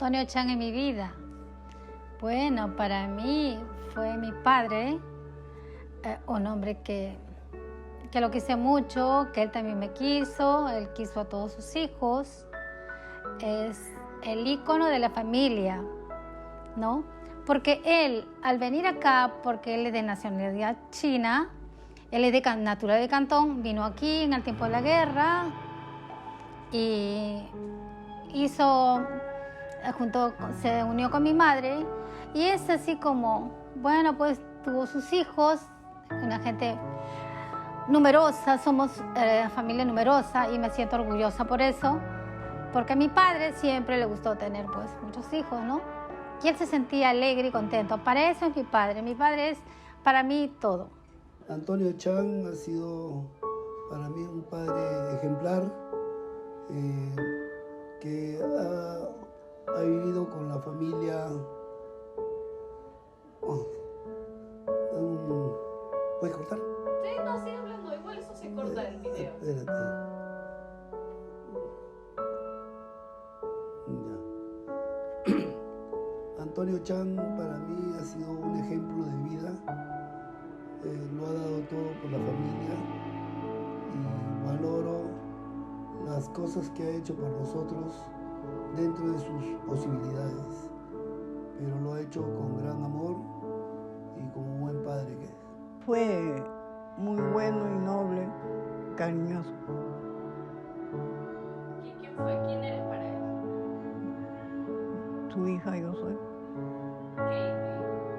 Antonio Chan en mi vida. Bueno, para mí fue mi padre, un hombre que lo quise mucho, que él también me quiso, él quiso a todos sus hijos. Es el ícono de la familia, ¿no? Porque él, al venir acá, porque él es de nacionalidad china, él es natural de Cantón, vino aquí en el tiempo de la guerra y se unió con mi madre y es así como, bueno, pues tuvo sus hijos, una gente numerosa, somos familia numerosa y me siento orgullosa por eso, porque a mi padre siempre le gustó tener pues muchos hijos, ¿no? Y él se sentía alegre y contento. Para eso es mi padre es para mí todo. Antonio Chan ha sido para mí un padre ejemplar que ha vivido con la familia. ¿Puedes cortar? Sí, no, sigue hablando, igual eso se corta del video. Espérate. Ya. Antonio Chan para mí ha sido un ejemplo de vida. Lo ha dado todo por la familia y valoro las cosas que ha hecho por nosotros dentro de sus posibilidades, pero lo ha hecho con gran amor y como buen padre que es. Fue muy bueno y noble, cariñoso. ¿Quién fue? ¿Quién eres para él? Su hija yo soy.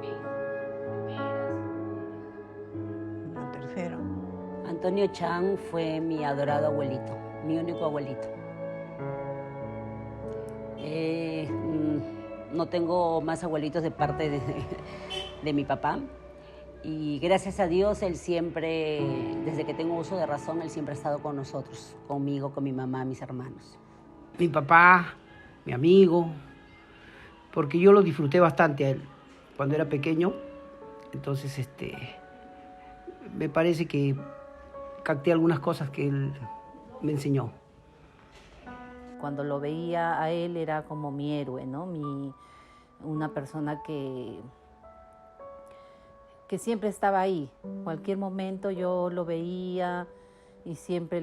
¿Qué hija? Primera, segunda. La tercera. Antonio Chan fue mi adorado abuelito, mi único abuelito. No tengo más abuelitos de parte de mi papá. Y gracias a Dios, él siempre, desde que tengo uso de razón, él siempre ha estado con nosotros, conmigo, con mi mamá, mis hermanos. Mi papá, mi amigo, porque yo lo disfruté bastante a él cuando era pequeño. Entonces, me parece que capté algunas cosas que él me enseñó. Cuando lo veía a él era como mi héroe, ¿no? Una persona que siempre estaba ahí. En cualquier momento yo lo veía y siempre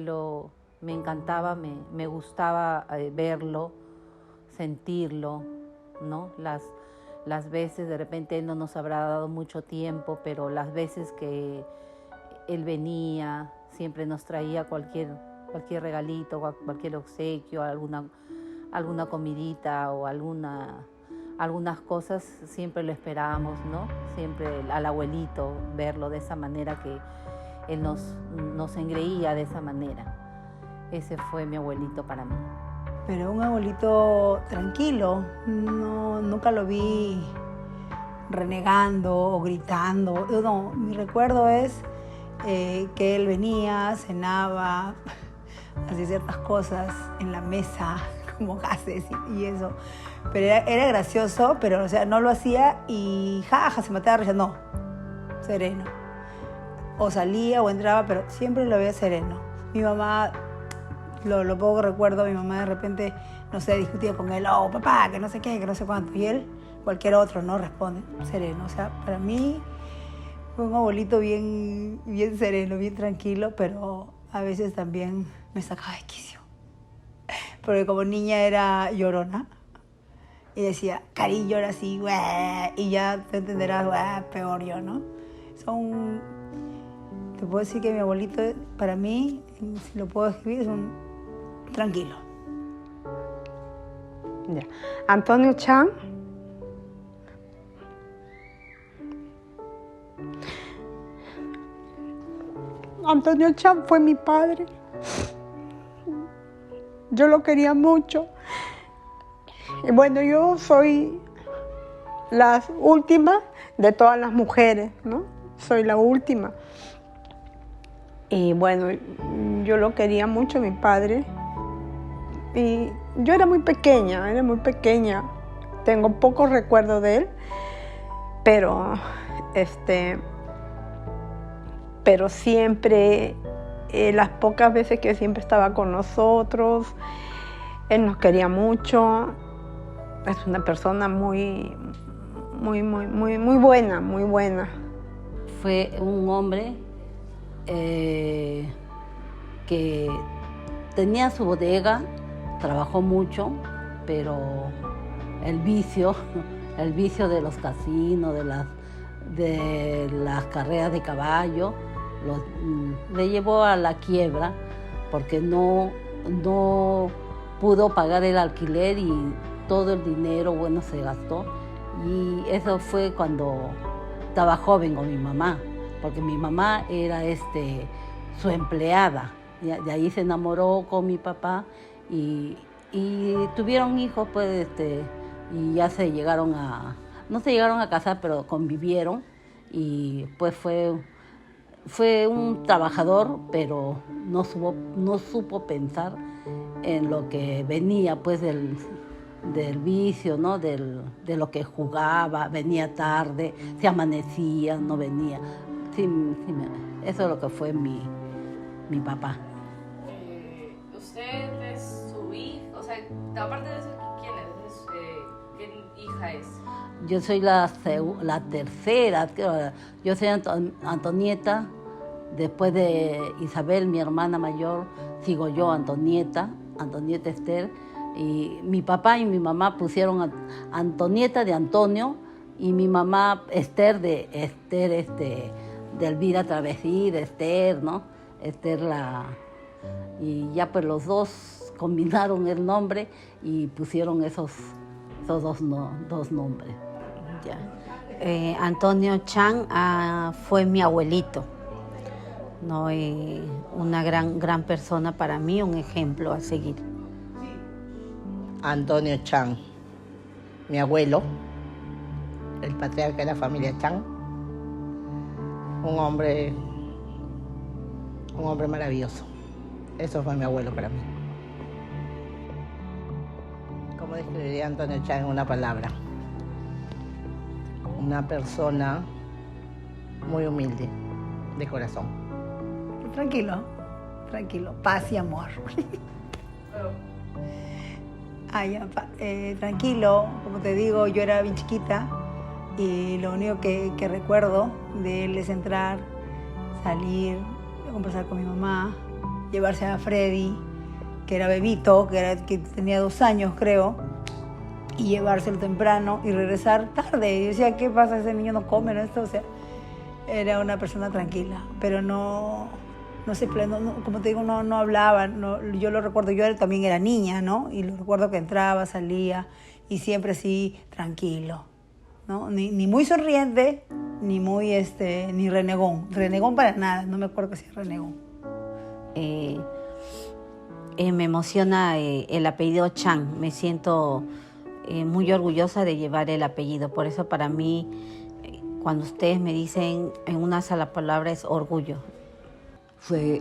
me encantaba, me gustaba verlo, sentirlo, ¿no? Las veces, de repente él no nos habrá dado mucho tiempo, pero las veces que él venía, siempre nos traía cualquier regalito, cualquier obsequio, alguna comidita o algunas cosas, siempre lo esperábamos, ¿no? Siempre al abuelito, verlo de esa manera, que él nos engreía de esa manera. Ese fue mi abuelito para mí. Pero un abuelito tranquilo, nunca lo vi renegando o gritando. No, mi recuerdo es que él venía, cenaba, hacía ciertas cosas en la mesa, como gases y eso. Pero era gracioso, pero o sea, no lo hacía y jaja, se mataba de risa. No, sereno. O salía o entraba, pero siempre lo veía sereno. Mi mamá, lo poco que recuerdo, mi mamá de repente, no sé, discutía con él, oh papá, que no sé qué, que no sé cuánto. Y él, cualquier otro, ¿no? Responde, sereno. O sea, para mí fue un abuelito bien sereno, bien tranquilo, pero a veces también me sacaba de quicio. Porque como niña era llorona. Y decía, Cari llora así, güey, y ya te entenderás, güey, peor yo, ¿no? Te puedo decir que mi abuelito, para mí, si lo puedo describir, es un tranquilo. Ya. Antonio Chan. Antonio Chan fue mi padre. Yo lo quería mucho. Y bueno, yo soy la última de todas las mujeres, ¿no? Soy la última. Y bueno, yo lo quería mucho, mi padre. Y yo era muy pequeña. Tengo pocos recuerdos de él, pero siempre, las pocas veces que siempre estaba con nosotros, él nos quería mucho. Es una persona muy buena, muy buena. Fue un hombre que tenía su bodega, trabajó mucho, pero el vicio de los casinos, de las carreras de caballo, le llevó a la quiebra porque no pudo pagar el alquiler y todo el dinero se gastó. Y eso fue cuando estaba joven con mi mamá, porque mi mamá era su empleada. De ahí se enamoró con mi papá y tuvieron hijos, pues, y ya no se llegaron a casar, pero convivieron. Y pues fue un trabajador, pero no supo pensar en lo que venía, pues, del vicio, ¿no? De lo que jugaba, venía tarde, se amanecía, no venía. Sí, eso es lo que fue mi papá. ¿Usted es su hija? O sea, aparte de eso, ¿quién es? ¿Qué hija es? Yo soy la tercera. Yo soy Antonieta. Después de Isabel, mi hermana mayor, sigo yo, Antonieta Esther. Y mi papá y mi mamá pusieron a Antonieta de Antonio y mi mamá Esther de Elvira Travesí, de Esther, ¿no? Esther y ya pues los dos combinaron el nombre y pusieron esos dos nombres. Ya. Antonio Chan fue mi abuelito, ¿no? Una gran persona para mí, un ejemplo a seguir. Antonio Chan, mi abuelo, el patriarca de la familia Chan, un hombre maravilloso. Eso fue mi abuelo para mí. ¿Cómo describiría a Antonio Chan en una palabra? Una persona muy humilde, de corazón. Tranquilo, paz y amor. Tranquilo, como te digo, yo era bien chiquita y lo único que recuerdo de él es entrar, salir, conversar con mi mamá, llevarse a Freddy, que era bebito, que tenía 2 años creo, y llevárselo temprano y regresar tarde. Y yo decía, ¿qué pasa? Ese niño no come, ¿no? O sea, era una persona tranquila, pero no sé, como te digo, no hablaba. Yo lo recuerdo, yo también era niña, ¿no? Y lo recuerdo que entraba, salía y siempre así, tranquilo, ¿no? Ni muy sonriente, ni muy, ni renegón. Renegón para nada, no me acuerdo que sea renegón. Me emociona el apellido Chan. Me siento muy orgullosa de llevar el apellido. Por eso para mí, cuando ustedes me dicen en una sola palabra, es orgullo. Fue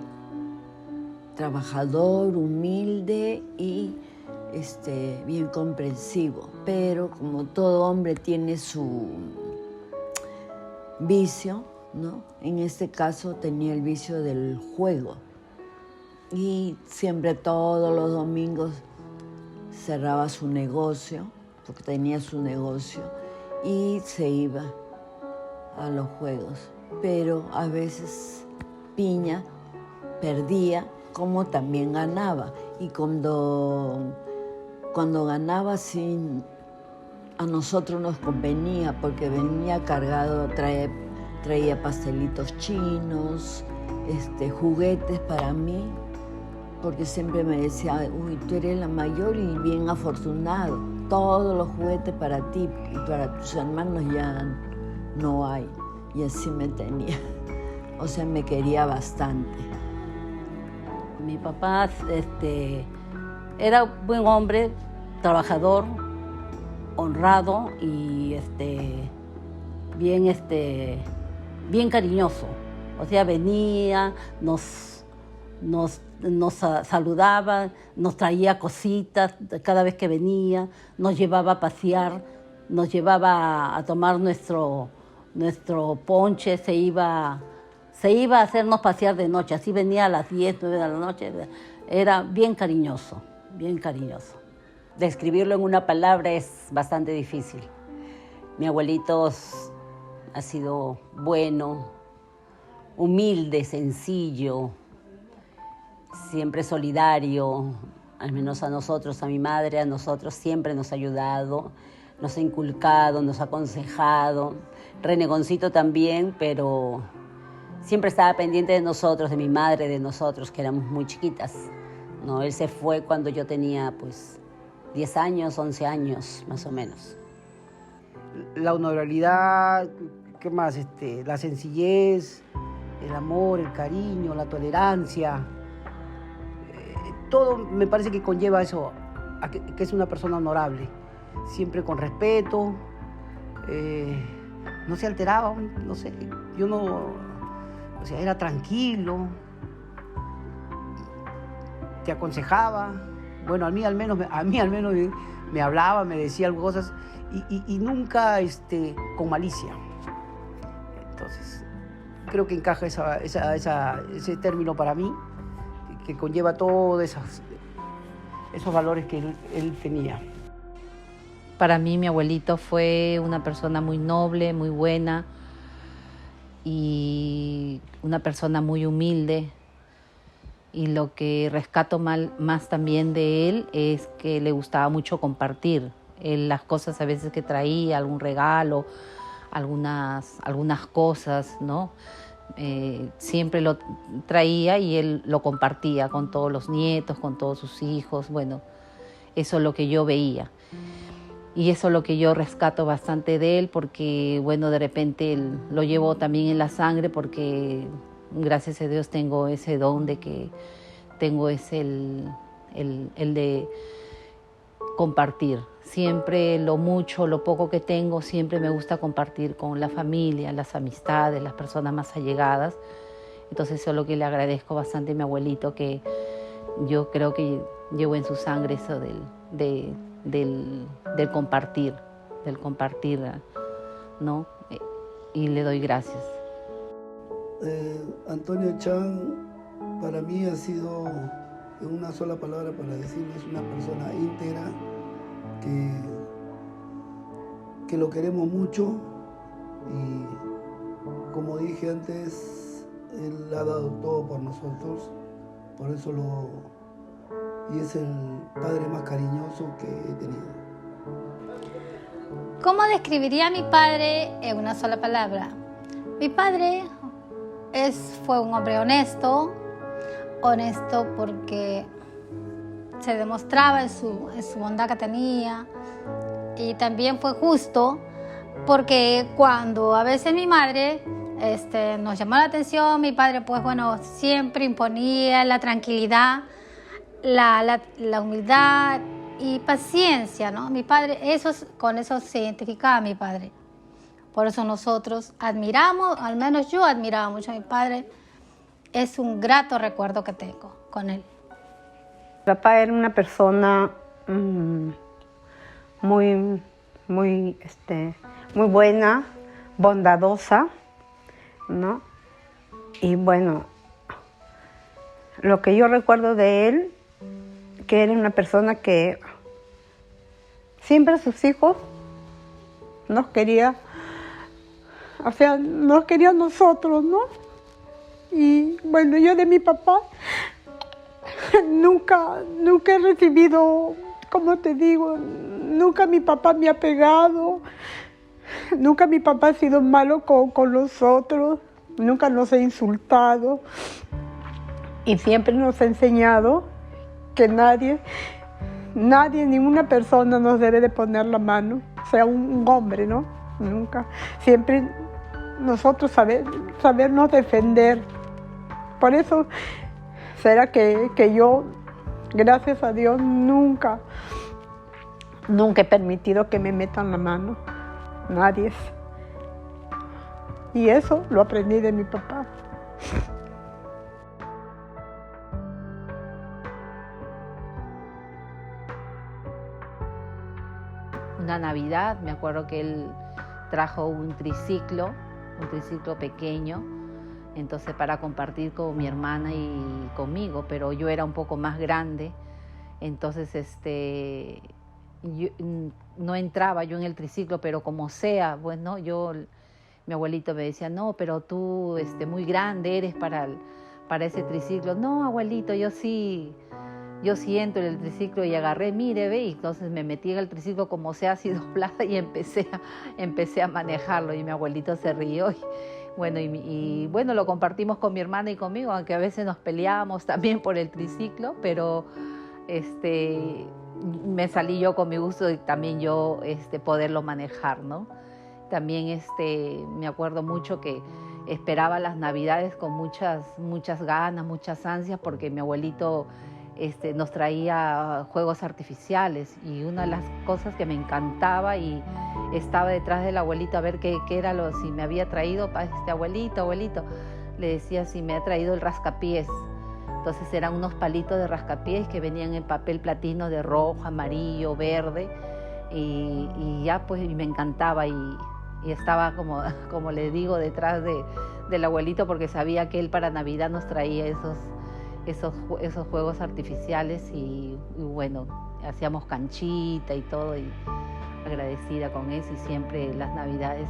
trabajador, humilde y bien comprensivo. Pero como todo hombre tiene su vicio, ¿no? En este caso tenía el vicio del juego. Y siempre todos los domingos cerraba su negocio, porque tenía su negocio, y se iba a los juegos. Pero a veces Piña perdía, como también ganaba. Y cuando ganaba, sí, a nosotros nos convenía, porque venía cargado, traía pastelitos chinos, juguetes para mí, porque siempre me decía, uy, tú eres la mayor y bien afortunado, todos los juguetes para ti y para tus hermanos ya no hay. Y así me tenía, o sea, me quería bastante. Mi papá era buen hombre, trabajador, honrado y bien cariñoso. O sea, venía, nos saludaba, nos traía cositas cada vez que venía, nos llevaba a pasear, nos llevaba a tomar nuestro ponche, se iba a hacernos pasear de noche. Así venía a las 10, 9 de la noche. Era bien cariñoso, bien cariñoso. describirlo en una palabra es bastante difícil. Mi abuelito ha sido bueno, humilde, sencillo, siempre solidario, al menos a nosotros, a mi madre, a nosotros siempre nos ha ayudado, nos ha inculcado, nos ha aconsejado. Renegoncito también, pero siempre estaba pendiente de nosotros, de mi madre, de nosotros, que éramos muy chiquitas, ¿no? Él se fue cuando yo tenía, pues, 10 años, 11 años, más o menos. La honorabilidad, ¿qué más? La sencillez, el amor, el cariño, la tolerancia. Todo me parece que conlleva eso, a que es una persona honorable, siempre con respeto, no se alteraba, no sé, yo no, o sea, era tranquilo, te aconsejaba, bueno, a mí al menos me hablaba, me decía cosas y nunca con malicia. Entonces, creo que encaja ese término para mí, que conlleva todos esos valores que él tenía. Para mí mi abuelito fue una persona muy noble, muy buena y una persona muy humilde. Y lo que rescato más también de él es que le gustaba mucho compartir. Las cosas a veces que traía, algún regalo, algunas cosas, ¿no? Siempre lo traía y él lo compartía con todos los nietos, con todos sus hijos. Bueno, eso es lo que yo veía. Y eso es lo que yo rescato bastante de él porque, bueno, de repente lo llevo también en la sangre porque, gracias a Dios, tengo ese don de que tengo el de compartir. Siempre lo mucho, lo poco que tengo, siempre me gusta compartir con la familia, las amistades, las personas más allegadas. Entonces eso es lo que le agradezco bastante a mi abuelito, que yo creo que llevo en su sangre eso del compartir, ¿no? Y le doy gracias. Antonio Chan para mí ha sido, en una sola palabra para decirlo, es una persona íntegra, que lo queremos mucho y, como dije antes, él ha dado todo por nosotros, por eso y es el padre más cariñoso que he tenido. ¿Cómo describiría a mi padre en una sola palabra? Mi padre fue un hombre honesto porque se demostraba en su bondad que tenía, y también fue justo porque cuando a veces mi madre nos llamó la atención, mi padre pues bueno, siempre imponía la tranquilidad, la humildad y paciencia, ¿no? Mi padre, con eso se identificaba mi padre. Por eso nosotros admiramos, al menos yo admiraba mucho a mi padre. Es un grato recuerdo que tengo con él. Mi papá era una persona muy buena, bondadosa, ¿no? Y bueno, lo que yo recuerdo de él, que era una persona que siempre a sus hijos nos quería, o sea, nos quería a nosotros, ¿no? Y bueno, yo de mi papá nunca he recibido, como te digo, nunca mi papá me ha pegado, nunca mi papá ha sido malo con los otros, nunca nos ha insultado y siempre nos ha enseñado que nadie, ninguna persona nos debe de poner la mano, sea un hombre, ¿no? Nunca. Siempre nosotros sabernos defender. Por eso será que yo, gracias a Dios, nunca he permitido que me metan la mano. Nadie. Y eso lo aprendí de mi papá. Una Navidad, me acuerdo que él trajo un triciclo pequeño, entonces para compartir con mi hermana y conmigo, pero yo era un poco más grande, entonces no entraba yo en el triciclo, pero como sea, bueno, mi abuelito me decía, no, pero tú muy grande eres para ese triciclo. No, abuelito, yo sí entro en el triciclo y agarré, mire, ve, y entonces me metí en el triciclo como sea, así doblada, y empecé a manejarlo, y mi abuelito se rió. Y bueno, lo compartimos con mi hermana y conmigo, aunque a veces nos peleábamos también por el triciclo, pero me salí yo con mi gusto y también yo poderlo manejar, ¿no? También me acuerdo mucho que esperaba las Navidades con muchas ganas, muchas ansias, porque mi abuelito nos traía juegos artificiales, y una de las cosas que me encantaba, y estaba detrás del abuelito a ver qué era si me había traído, abuelito, le decía si me ha traído el rascapiés. Entonces eran unos palitos de rascapiés que venían en papel platino de rojo, amarillo, verde, y ya pues me encantaba, y estaba como le digo, detrás del abuelito, porque sabía que él para Navidad nos traía esos juegos artificiales, y bueno, hacíamos canchita y todo, y agradecida con eso, y siempre las Navidades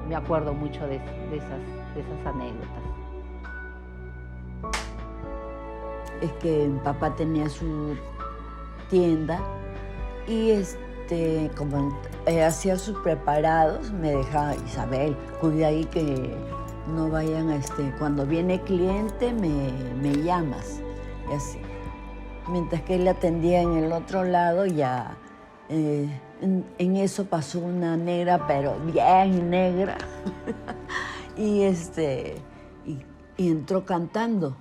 me acuerdo mucho de esas anécdotas. Es que mi papá tenía su tienda y como hacía sus preparados, me dejaba, Isabel, cuida ahí que no vayan, cuando viene cliente me llamas, y así. Mientras que él atendía en el otro lado, ya en eso pasó una negra, pero bien negra, y entró cantando.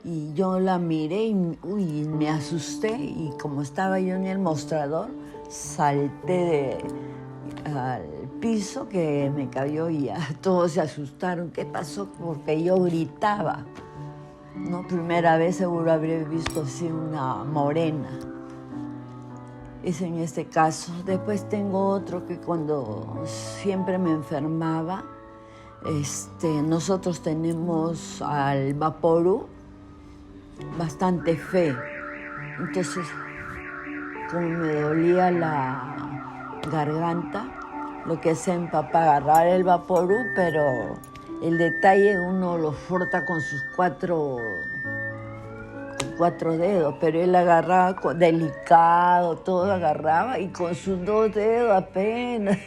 Y yo la miré y me asusté, y como estaba yo en el mostrador, salté al piso, que me cayó, y ya todos se asustaron. ¿Qué pasó? Porque yo gritaba. No, primera vez seguro habría visto así una morena. Es en este caso. Después tengo otro que cuando siempre me enfermaba, nosotros tenemos al Vaporú bastante fe. Entonces, como me dolía la garganta, lo que hacía mi papá, agarrar el Vaporú, pero el detalle uno lo frota con sus cuatro dedos, pero él agarraba delicado, todo agarraba, y con sus 2 dedos apenas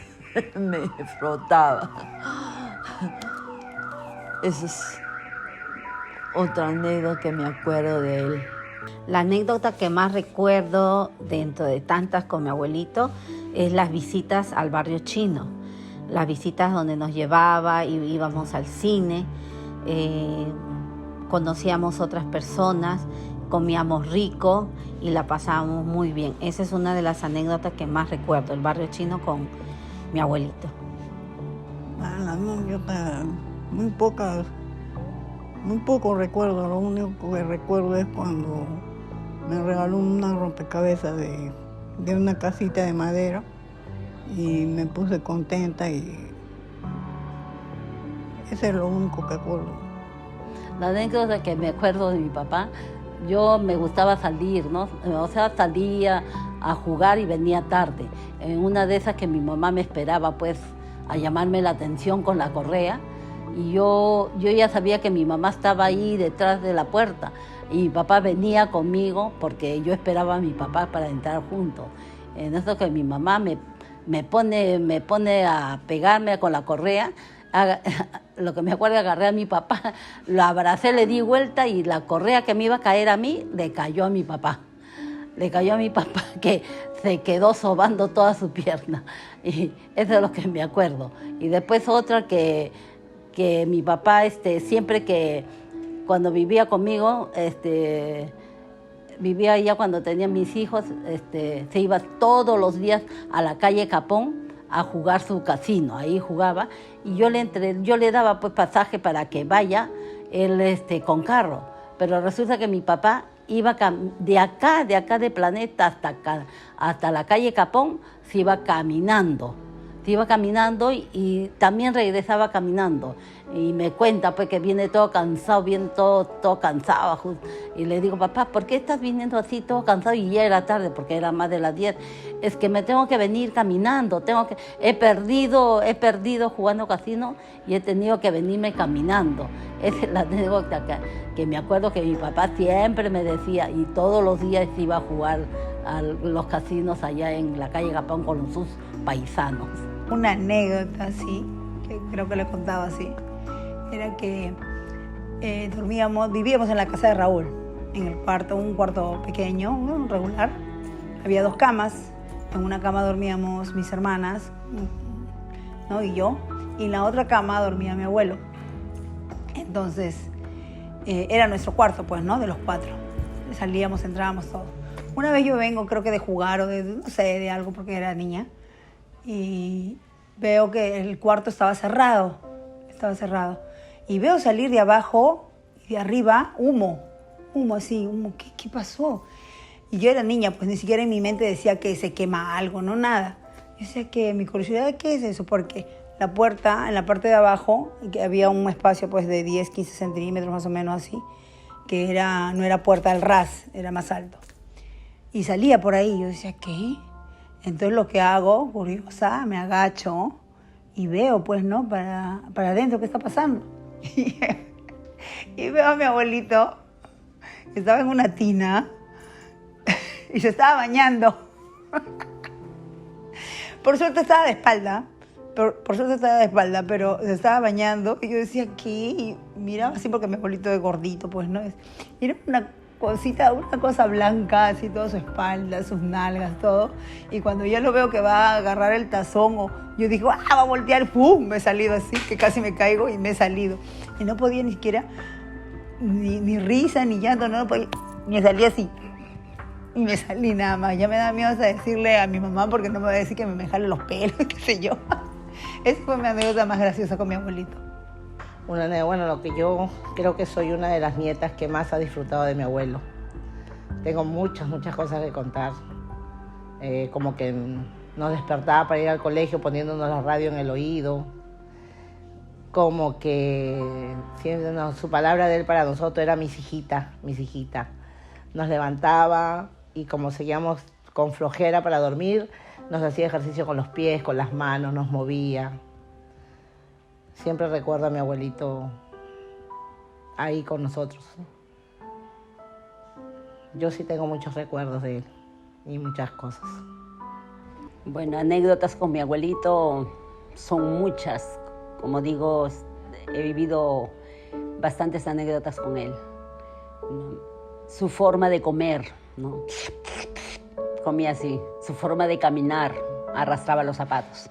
me frotaba. Esa es otra anécdota que me acuerdo de él. La anécdota que más recuerdo, dentro de tantas con mi abuelito, es las visitas al barrio chino. Las visitas donde nos llevaba y íbamos al cine, conocíamos otras personas, comíamos rico y la pasábamos muy bien. Esa es una de las anécdotas que más recuerdo, el barrio chino con mi abuelito. Las anécdotas, muy poco recuerdo. Lo único que recuerdo es cuando me regaló una rompecabezas de una casita de madera, y me puse contenta, y ese es lo único que acuerdo. La anécdota que me acuerdo de mi papá, yo me gustaba salir, ¿no? O sea, salía a jugar y venía tarde. En una de esas que mi mamá me esperaba, pues, a llamarme la atención con la correa, y yo ya sabía que mi mamá estaba ahí detrás de la puerta, y mi papá venía conmigo porque yo esperaba a mi papá para entrar juntos. En eso que mi mamá me pone a pegarme con la correa. Lo que me acuerdo, agarré a mi papá, lo abracé, le di vuelta, y la correa que me iba a caer a mí le cayó a mi papá. Le cayó a mi papá, que se quedó sobando toda su pierna. Y eso es lo que me acuerdo. Y después otra que mi papá, siempre que cuando vivía conmigo, vivía ya cuando tenía mis hijos, se iba todos los días a la calle Capón a jugar su casino. Ahí jugaba, y yo le daba pues pasaje para que vaya él con pero resulta que mi papá iba de acá de Planeta hasta la calle Capón, se iba caminando, te iba caminando y también regresaba caminando. Y me cuenta pues que viene todo cansado, viene todo cansado. Y le digo, papá, ¿por qué estás viniendo así todo cansado? Y ya era tarde, porque era más de las 10. Es que me tengo que venir caminando, he perdido jugando casino y he tenido que venirme caminando. Esa es la anécdota que me acuerdo que mi papá siempre me decía, y todos los días iba a jugar a los casinos allá en la calle Gapón con sus paisanos. Una anécdota, sí, que creo que le contaba así, era que vivíamos en la casa de Raúl, en el cuarto, un cuarto pequeño, un regular. Había 2 camas, en una cama dormíamos mis hermanas, ¿no? Y yo, y en la otra cama dormía mi abuelo. Entonces, era nuestro cuarto, pues, ¿no? De los 4. Salíamos, entrábamos todos. Una vez yo vengo, creo que de jugar o de, no sé, de algo, porque era niña, y veo que el cuarto estaba cerrado. Y veo salir de abajo y de arriba humo así, ¿qué pasó? Y yo era niña, pues ni siquiera en mi mente decía que se quema algo, no nada. Yo decía que mi curiosidad, ¿qué es eso? Porque la puerta, en la parte de abajo, que había un espacio pues de 10, 15 centímetros más o menos así, que no era puerta al ras, era más alto. Y salía por ahí, yo decía, ¿qué? Entonces lo que hago, curiosa, me agacho y veo, pues, ¿no? Para adentro, ¿qué está pasando? Y veo a mi abuelito, que estaba en una tina y se estaba bañando. Por suerte estaba de espalda, pero se estaba bañando y yo decía, ¿qué? Y miraba así porque mi abuelito es gordito, pues, ¿no? Era una cosa blanca, así toda su espalda, sus nalgas, todo. Y cuando ya lo veo que va a agarrar el tazón, yo digo, va a voltear, ¡pum! Me he salido así, que casi me caigo y me he salido. Y no podía ni siquiera, ni risa, ni llanto, no podía, ni salí así. Y me salí nada más. Ya me da miedo hasta decirle a mi mamá porque no me va a decir que me jale los pelos, qué sé yo. Esa fue mi anécdota más graciosa con mi abuelito. Bueno, lo que yo creo que soy una de las nietas que más ha disfrutado de mi abuelo. Tengo muchas cosas que contar. Como que nos despertaba para ir al colegio poniéndonos la radio en el oído. Como que su palabra de él para nosotros era mis hijita. Nos levantaba y como seguíamos con flojera para dormir, nos hacía ejercicio con los pies, con las manos, nos movía. Siempre recuerdo a mi abuelito ahí con nosotros. Yo sí tengo muchos recuerdos de él y muchas cosas. Bueno, anécdotas con mi abuelito son muchas. Como digo, he vivido bastantes anécdotas con él. Su forma de comer, ¿no? Comía así. Su forma de caminar, arrastraba los zapatos.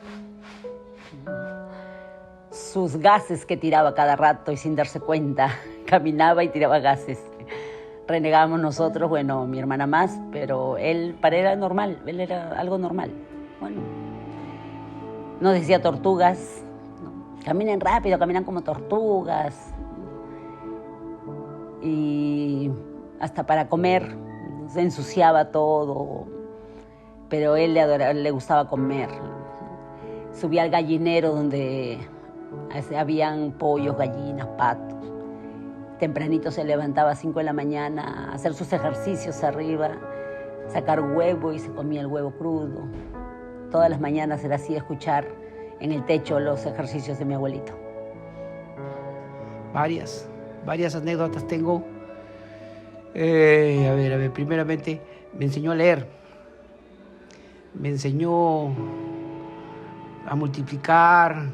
Sus gases que tiraba cada rato y sin darse cuenta, caminaba y tiraba gases. Renegábamos nosotros, bueno, mi hermana más, pero para él era normal, él era algo normal. Bueno, nos decía tortugas, ¿no? Caminen rápido, caminan como tortugas. Y hasta para comer, se ensuciaba todo, pero él le gustaba comer. Subía al gallinero donde habían pollos, gallinas, patos. Tempranito se levantaba a 5 de la mañana a hacer sus ejercicios arriba, sacar huevo y se comía el huevo crudo. Todas las mañanas era así, escuchar en el techo los ejercicios de mi abuelito. Varias anécdotas tengo. A ver, primeramente me enseñó a leer. Me enseñó a multiplicar.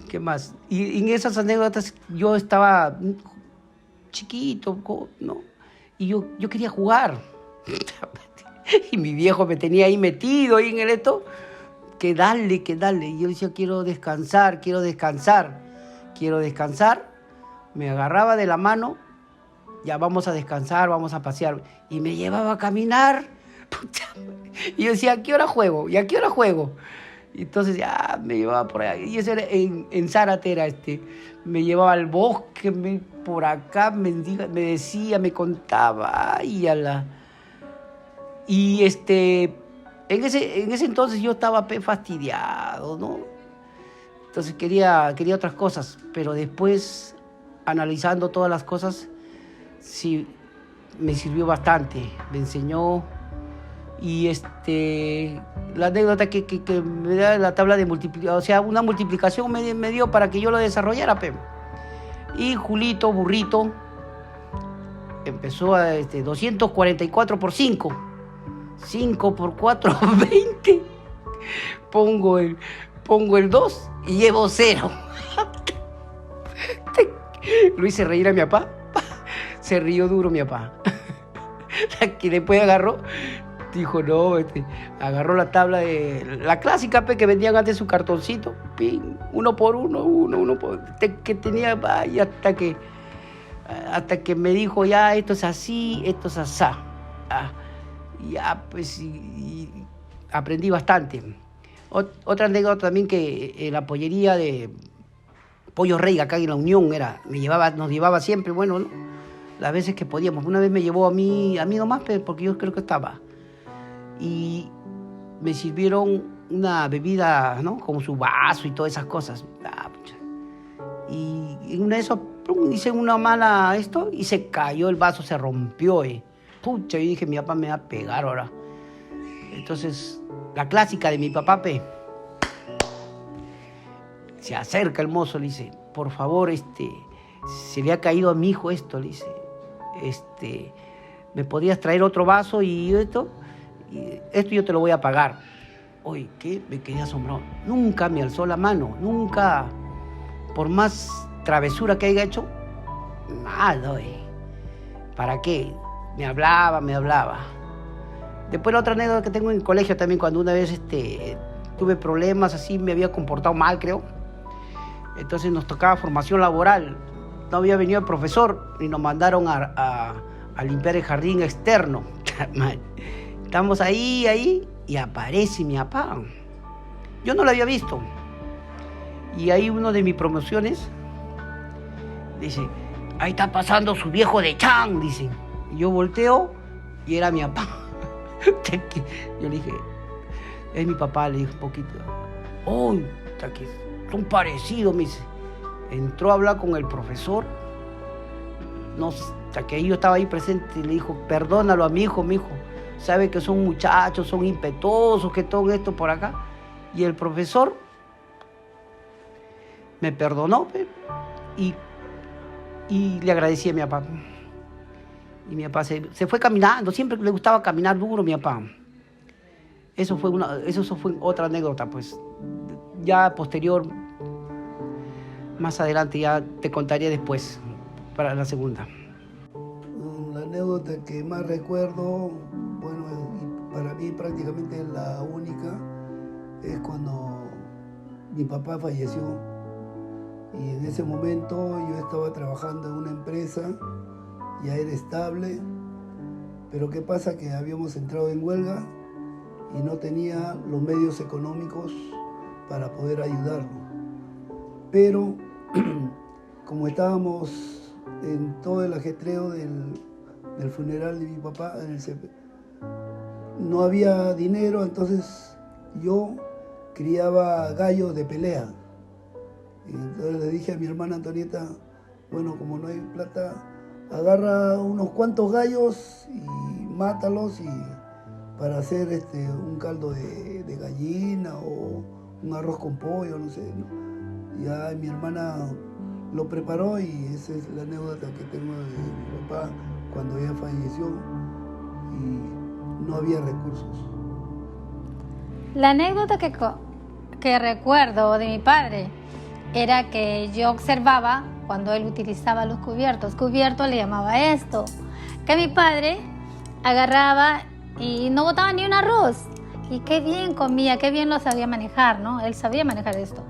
¿Qué más? Y en esas anécdotas yo estaba chiquito, ¿no? Y yo quería jugar. Y mi viejo me tenía ahí metido ahí en el esto. Que dale. Y yo decía, quiero descansar. Me agarraba de la mano, ya vamos a descansar, vamos a pasear. Y me llevaba a caminar. Y yo decía, ¿a qué hora juego? ¿Y a qué hora juego? Y entonces ya me llevaba por allá. Y eso era en Zárate era me llevaba al bosque, por acá, me decía, me contaba. Y En ese entonces yo estaba fastidiado, ¿no? Entonces quería otras cosas, pero después, analizando todas las cosas, sí, me sirvió bastante, me enseñó. Y la anécdota que me da la tabla de multiplicación, o sea, una multiplicación me dio para que yo lo desarrollara, pe. Y Julito, burrito, empezó a 244 por 5. 5 por 4, 20. Pongo el 2 y llevo 0. Lo hice reír a mi papá. Se rió duro mi papá. Que después agarró, dijo, no, agarró la tabla de la clásica, pe, que vendían antes su cartoncito, pin, 1 por 1 por, que tenía, y hasta que me dijo, ya, esto es así, esto es asá. Ya, pues, y aprendí bastante. Otra anécdota también, que en la pollería de Pollo Rey, acá en La Unión, nos llevaba siempre, bueno, ¿no? Las veces que podíamos. Una vez me llevó a mí nomás, porque yo creo que estaba. Y me sirvieron una bebida, ¿no? Como su vaso y todas esas cosas. Y en una de esas, hice una mala y se cayó el vaso, se rompió. Pucha, yo dije, mi papá me va a pegar ahora. Entonces, la clásica de mi papá, se acerca el mozo, le dice, por favor, se le ha caído a mi hijo esto, le dice, ¿me podías traer otro vaso y esto yo te lo voy a pagar? Oye, ¿qué? Me quedé asombrado. Nunca me alzó la mano, nunca, por más travesura que haya hecho, nada, ¿para qué? Me hablaba. Después la otra anécdota que tengo en el colegio también, cuando una vez tuve problemas, así me había comportado mal, creo. Entonces nos tocaba formación laboral. No había venido el profesor y nos mandaron a limpiar el jardín externo. Estamos ahí y aparece mi papá. Yo no lo había visto. Y ahí uno de mis promociones dice, ahí está pasando su viejo de Chan, dicen. Y yo volteo y era mi papá. Yo le dije, es mi papá, le dije un poquito. ¡Oh! Son parecidos, me dice. Entró a hablar con el profesor. No, hasta que yo estaba ahí presente, le dijo, perdónalo a mi hijo. Sabe que son muchachos, son impetuosos, que todo esto por acá. Y el profesor me perdonó, y le agradecí a mi papá. Y mi papá se fue caminando, siempre le gustaba caminar duro mi papá. Eso fue otra anécdota, pues. Ya posterior, más adelante, ya te contaría después, para la segunda. La anécdota que más recuerdo, bueno, para mí prácticamente la única, es cuando mi papá falleció. Y en ese momento yo estaba trabajando en una empresa, ya era estable, pero ¿qué pasa? Que habíamos entrado en huelga y no tenía los medios económicos para poder ayudarlo. Pero como estábamos en todo el ajetreo del funeral de mi papá, no había dinero, entonces yo criaba gallos de pelea. Y entonces le dije a mi hermana Antonieta, bueno, como no hay plata, agarra unos cuantos gallos y mátalos para hacer un caldo de gallina o un arroz con pollo, no sé, ¿no? Ya mi hermana lo preparó y esa es la anécdota que tengo de mi papá cuando ella falleció y no había recursos. La anécdota que recuerdo de mi padre era que yo observaba cuando él utilizaba los cubiertos. Cubierto le llamaba esto. Que mi padre agarraba y no botaba ni un arroz. Y qué bien comía, qué bien lo sabía manejar, ¿no? Él sabía manejar esto.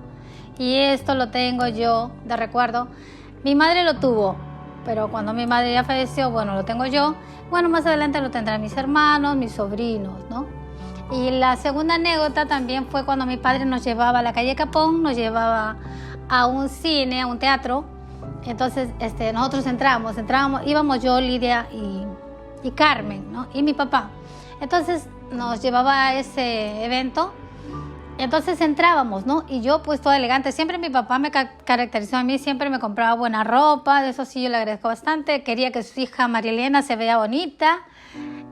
Y esto lo tengo yo de recuerdo. Mi madre lo tuvo, pero cuando mi madre ya falleció, bueno, lo tengo yo. Bueno, más adelante lo tendrán mis hermanos, mis sobrinos, ¿no? Y la segunda anécdota también fue cuando mi padre nos llevaba a la calle Capón, nos llevaba a un cine, a un teatro. Entonces nosotros íbamos yo, Lidia y Carmen, ¿no? Y mi papá. Entonces nos llevaba a ese evento. Entonces entrábamos, ¿no? Y yo pues toda elegante. Siempre mi papá me caracterizó a mí, siempre me compraba buena ropa, de eso sí yo le agradezco bastante. Quería que su hija María Elena se vea bonita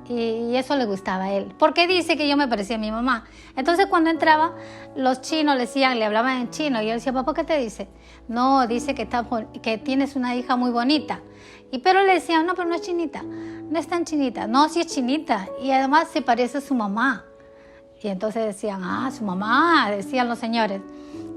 y eso le gustaba a él. Porque dice que yo me parecía a mi mamá. Entonces cuando entraba, los chinos le hablaban en chino y yo decía, papá, ¿qué te dice? No, dice que tienes una hija muy bonita. Pero le decían, no, pero no es chinita, no es tan chinita. No, sí es chinita y además se parece a su mamá. Y entonces decían, su mamá, decían los señores.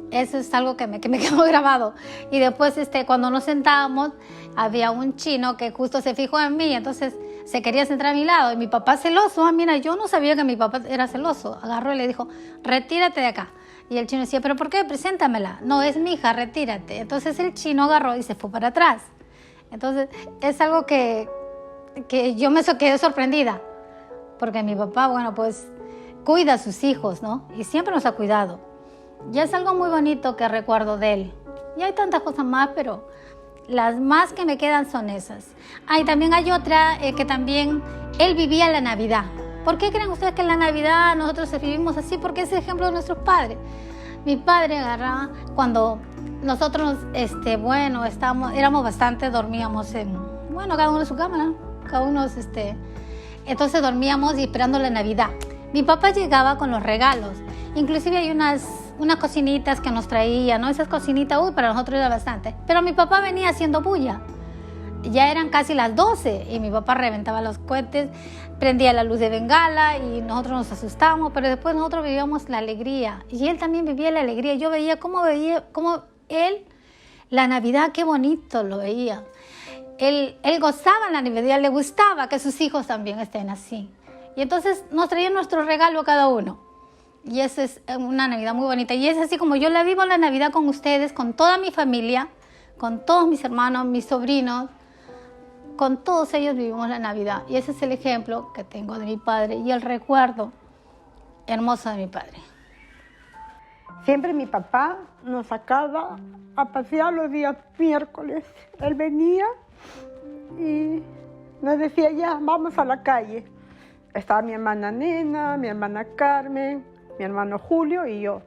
Eso es algo que me quedó grabado. Y después, cuando nos sentábamos, había un chino que justo se fijó en mí, entonces se quería sentar a mi lado. Y mi papá celoso, mira, yo no sabía que mi papá era celoso. Agarró y le dijo, retírate de acá. Y el chino decía, ¿pero por qué? Preséntamela. No, es mi hija, retírate. Entonces el chino agarró y se fue para atrás. Entonces es algo que yo me quedé sorprendida. Porque mi papá, bueno, pues cuida a sus hijos, ¿no? Y siempre nos ha cuidado. Y es algo muy bonito que recuerdo de él. Y hay tantas cosas más, pero las más que me quedan son esas. También hay otra que también él vivía la Navidad. ¿Por qué creen ustedes que en la Navidad nosotros vivimos así? Porque es el ejemplo de nuestros padres. Mi padre agarraba, cuando nosotros, éramos bastante, dormíamos cada uno en su cama, ¿no? Cada uno, entonces dormíamos y esperando la Navidad. Mi papá llegaba con los regalos, inclusive hay unas cocinitas que nos traía, ¿no? Esas cocinitas, para nosotros era bastante. Pero mi papá venía haciendo bulla. Ya eran casi las 12 y mi papá reventaba los cohetes, prendía la luz de bengala y nosotros nos asustábamos, pero después nosotros vivíamos la alegría. Y él también vivía la alegría. Yo veía cómo él, la Navidad, qué bonito lo veía. Él gozaba en la Navidad, le gustaba que sus hijos también estén así. Y entonces nos traían nuestro regalo a cada uno. Y esa es una Navidad muy bonita. Y es así como yo la vivo la Navidad con ustedes, con toda mi familia, con todos mis hermanos, mis sobrinos. Con todos ellos vivimos la Navidad. Y ese es el ejemplo que tengo de mi padre y el recuerdo hermoso de mi padre. Siempre mi papá nos sacaba a pasear los días miércoles. Él venía y nos decía, ya, vamos a la calle. Estaba mi hermana Nena, mi hermana Carmen, mi hermano Julio y yo.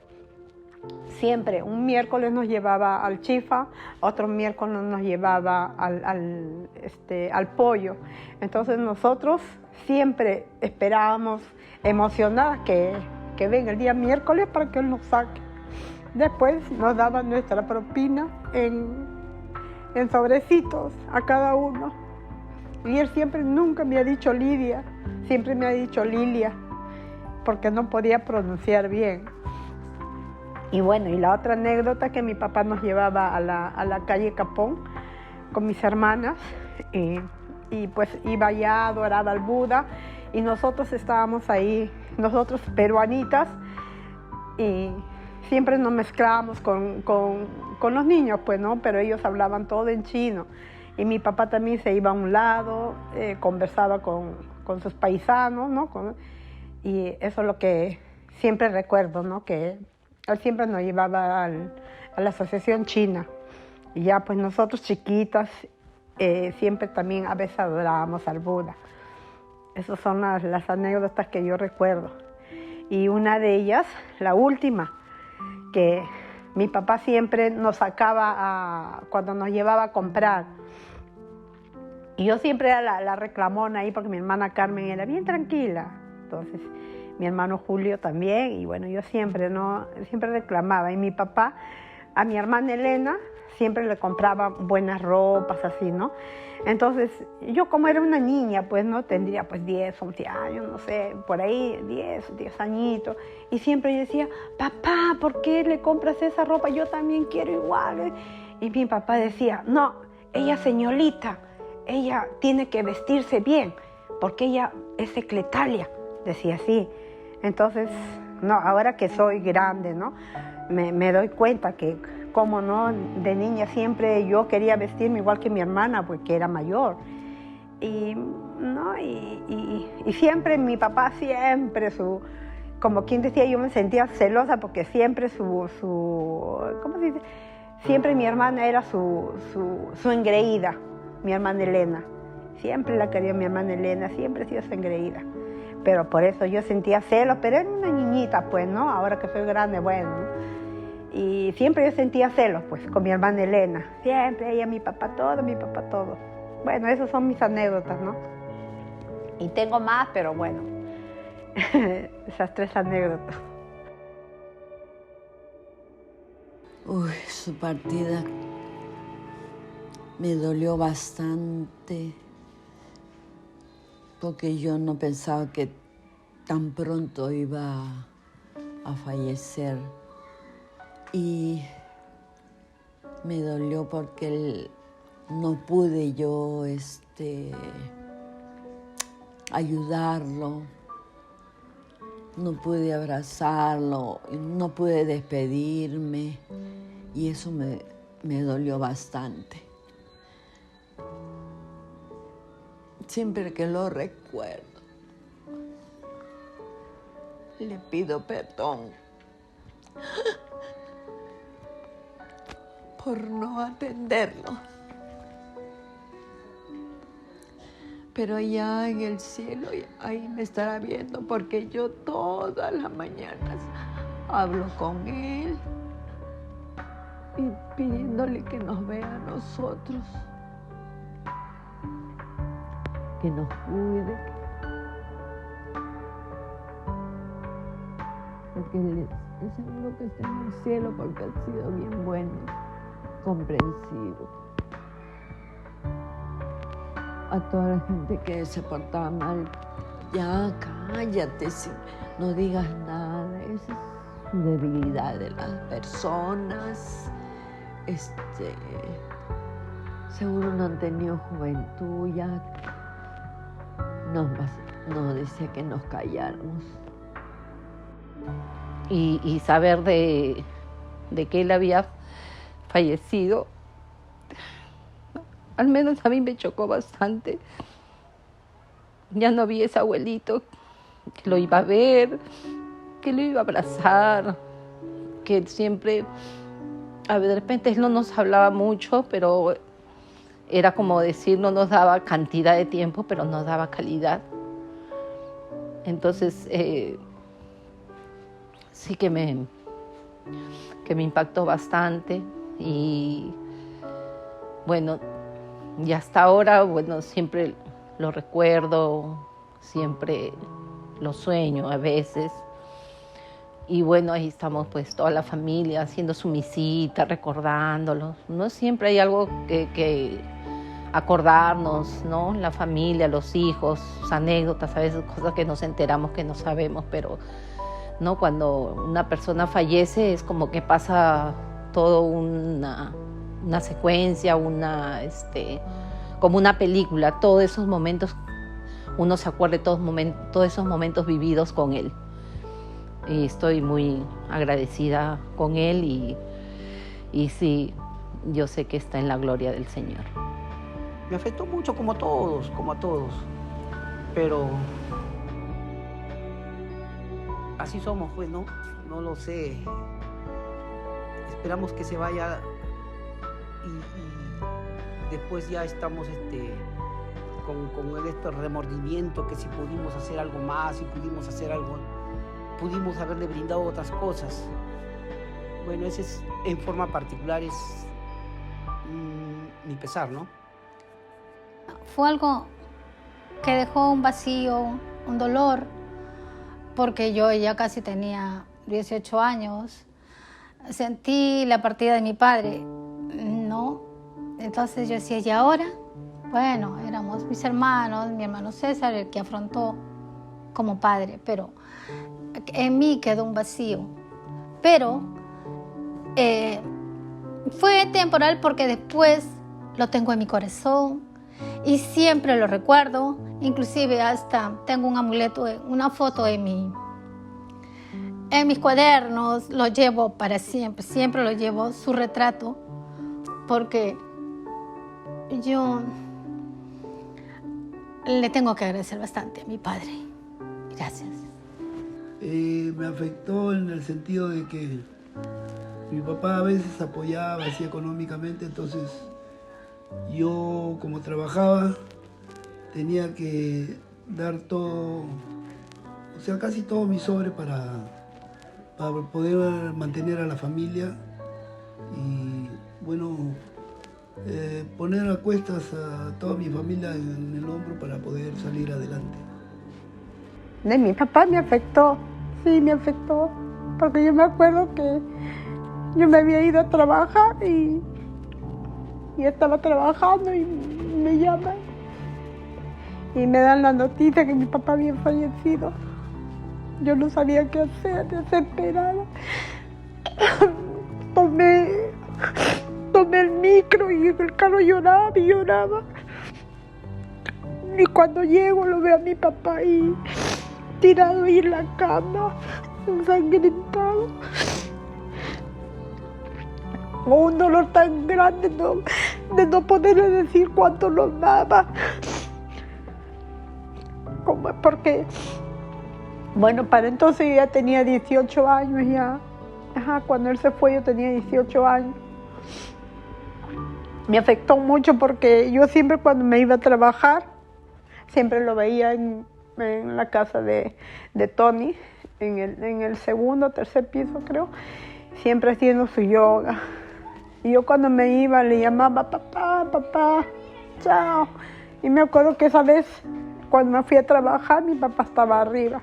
Siempre, un miércoles nos llevaba al chifa, otro miércoles nos llevaba al pollo. Entonces nosotros siempre esperábamos emocionadas que venga el día miércoles para que él nos saque. Después nos daba nuestra propina en sobrecitos a cada uno. Y él siempre nunca me ha dicho Lidia, siempre me ha dicho Lilia, porque no podía pronunciar bien. Y bueno, y la otra anécdota que mi papá nos llevaba a la calle Capón con mis hermanas y pues iba allá, adoraba al Buda y nosotros estábamos ahí, nosotros peruanitas y siempre nos mezclábamos con los niños, pues, ¿no? Pero ellos hablaban todo en chino. Y mi papá también se iba a un lado, conversaba con sus paisanos, ¿no? Y eso es lo que siempre recuerdo, ¿no? Que él siempre nos llevaba a la Asociación China. Y ya pues nosotros chiquitas siempre también a veces adorábamos al Buda. Esas son las anécdotas que yo recuerdo. Y una de ellas, la última, que mi papá siempre nos sacaba cuando nos llevaba a comprar. Y yo siempre era la reclamona ahí porque mi hermana Carmen era bien tranquila. Entonces, mi hermano Julio también. Y bueno, yo siempre reclamaba. Y mi papá, a mi hermana Elena, siempre le compraba buenas ropas, así, ¿no? Entonces, yo como era una niña, pues, ¿no? Tendría pues 10, 11 años, no sé, por ahí, 10 añitos. Y siempre yo decía, papá, ¿por qué le compras esa ropa? Yo también quiero igual. Y mi papá decía, no, ella es señorita, ella tiene que vestirse bien, porque ella es secretaria, decía así. Entonces, no, ahora que soy grande, ¿no? Me doy cuenta que, como no, de niña siempre yo quería vestirme igual que mi hermana, porque era mayor. Y siempre mi papá, siempre como quien decía, yo me sentía celosa porque siempre ¿cómo se dice? Siempre mi hermana era su engreída, mi hermana Elena. Siempre la quería mi hermana Elena, siempre ha sido su engreída. Pero por eso yo sentía celos, pero era una niñita, pues, ¿no? Ahora que soy grande, bueno, ¿no? Y siempre yo sentía celos, pues, con mi hermana Elena. Siempre ella, mi papá todo, mi papá todo. Bueno, esas son mis anécdotas, ¿no? Y tengo más, pero bueno, esas 3 anécdotas. Uy, su partida me dolió bastante porque yo no pensaba que tan pronto iba a fallecer. Y me dolió porque no pude yo ayudarlo, no pude abrazarlo, no pude despedirme y eso me dolió bastante. Siempre que lo recuerdo, le pido perdón por no atenderlo. Pero allá en el cielo, ahí me estará viendo, porque yo todas las mañanas hablo con él y pidiéndole que nos vea a nosotros, que nos cuide, porque él es seguro que está en el cielo porque ha sido bien bueno, comprensivo. A toda la gente que se portaba mal, ya cállate, no digas nada. Esa es su debilidad de las personas. Seguro no han tenido juventud, ya nos decía que nos calláramos. Y saber de que él había fallecido, al menos a mí me chocó bastante. Ya no vi ese abuelito que lo iba a ver, que lo iba a abrazar, que siempre, de repente él no nos hablaba mucho, pero era como decir, no nos daba cantidad de tiempo, pero nos daba calidad. Entonces, sí que me impactó bastante y bueno, y hasta ahora, bueno, siempre lo recuerdo, siempre lo sueño a veces. Y bueno, ahí estamos pues toda la familia haciendo su misita, recordándolos. No siempre hay algo que acordarnos, ¿no? La familia, los hijos, sus anécdotas, a veces cosas que nos enteramos que no sabemos, pero ¿no? Cuando una persona fallece es como que pasa todo una secuencia, como una película, todos esos momentos, uno se acuerda de todos esos momentos vividos con él. Y estoy muy agradecida con él y sí, yo sé que está en la gloria del Señor. Me afectó mucho como a todos, pero así somos, pues, ¿no? No lo sé. Esperamos que se vaya y después ya estamos con este remordimiento, que si pudimos hacer algo más, si pudimos hacer algo, pudimos haberle brindado otras cosas. Bueno, ese es, en forma particular, es mi pesar, ¿no? Fue algo que dejó un vacío, un dolor, porque yo ya casi tenía 18 años. Sentí la partida de mi padre, ¿no? Entonces yo decía, ¿y ahora? Bueno, éramos mis hermanos, mi hermano César, el que afrontó como padre, pero en mí quedó un vacío. Pero fue temporal porque después lo tengo en mi corazón y siempre lo recuerdo. Inclusive hasta tengo un amuleto, una foto en mis cuadernos, lo llevo para siempre, siempre lo llevo, su retrato, porque yo le tengo que agradecer bastante a mi padre. Gracias. Me afectó en el sentido de que mi papá a veces apoyaba así económicamente, entonces yo como trabajaba tenía que dar todo o sea, casi todo mi sobre para poder mantener a la familia y, bueno, poner a cuestas a toda mi familia en el hombro para poder salir adelante. De mi papá me afectó, sí, me afectó, porque yo me acuerdo que yo me había ido a trabajar y estaba trabajando y me llaman y me dan la noticia que mi papá había fallecido. Yo no sabía qué hacer, desesperada. Tomé el micro y en el carro lloraba y lloraba. Y cuando llego lo veo a mi papá ahí, tirado ahí en la cama, ensangrentado. Con un dolor tan grande de no poderle decir cuánto lo amaba. Porque, bueno, para entonces yo ya tenía 18 años ya. Cuando él se fue yo tenía 18 años. Me afectó mucho porque yo siempre cuando me iba a trabajar, siempre lo veía en la casa de Tony, en el segundo o tercer piso creo, siempre haciendo su yoga. Y yo cuando me iba le llamaba papá, chao. Y me acuerdo que esa vez cuando me fui a trabajar mi papá estaba arriba.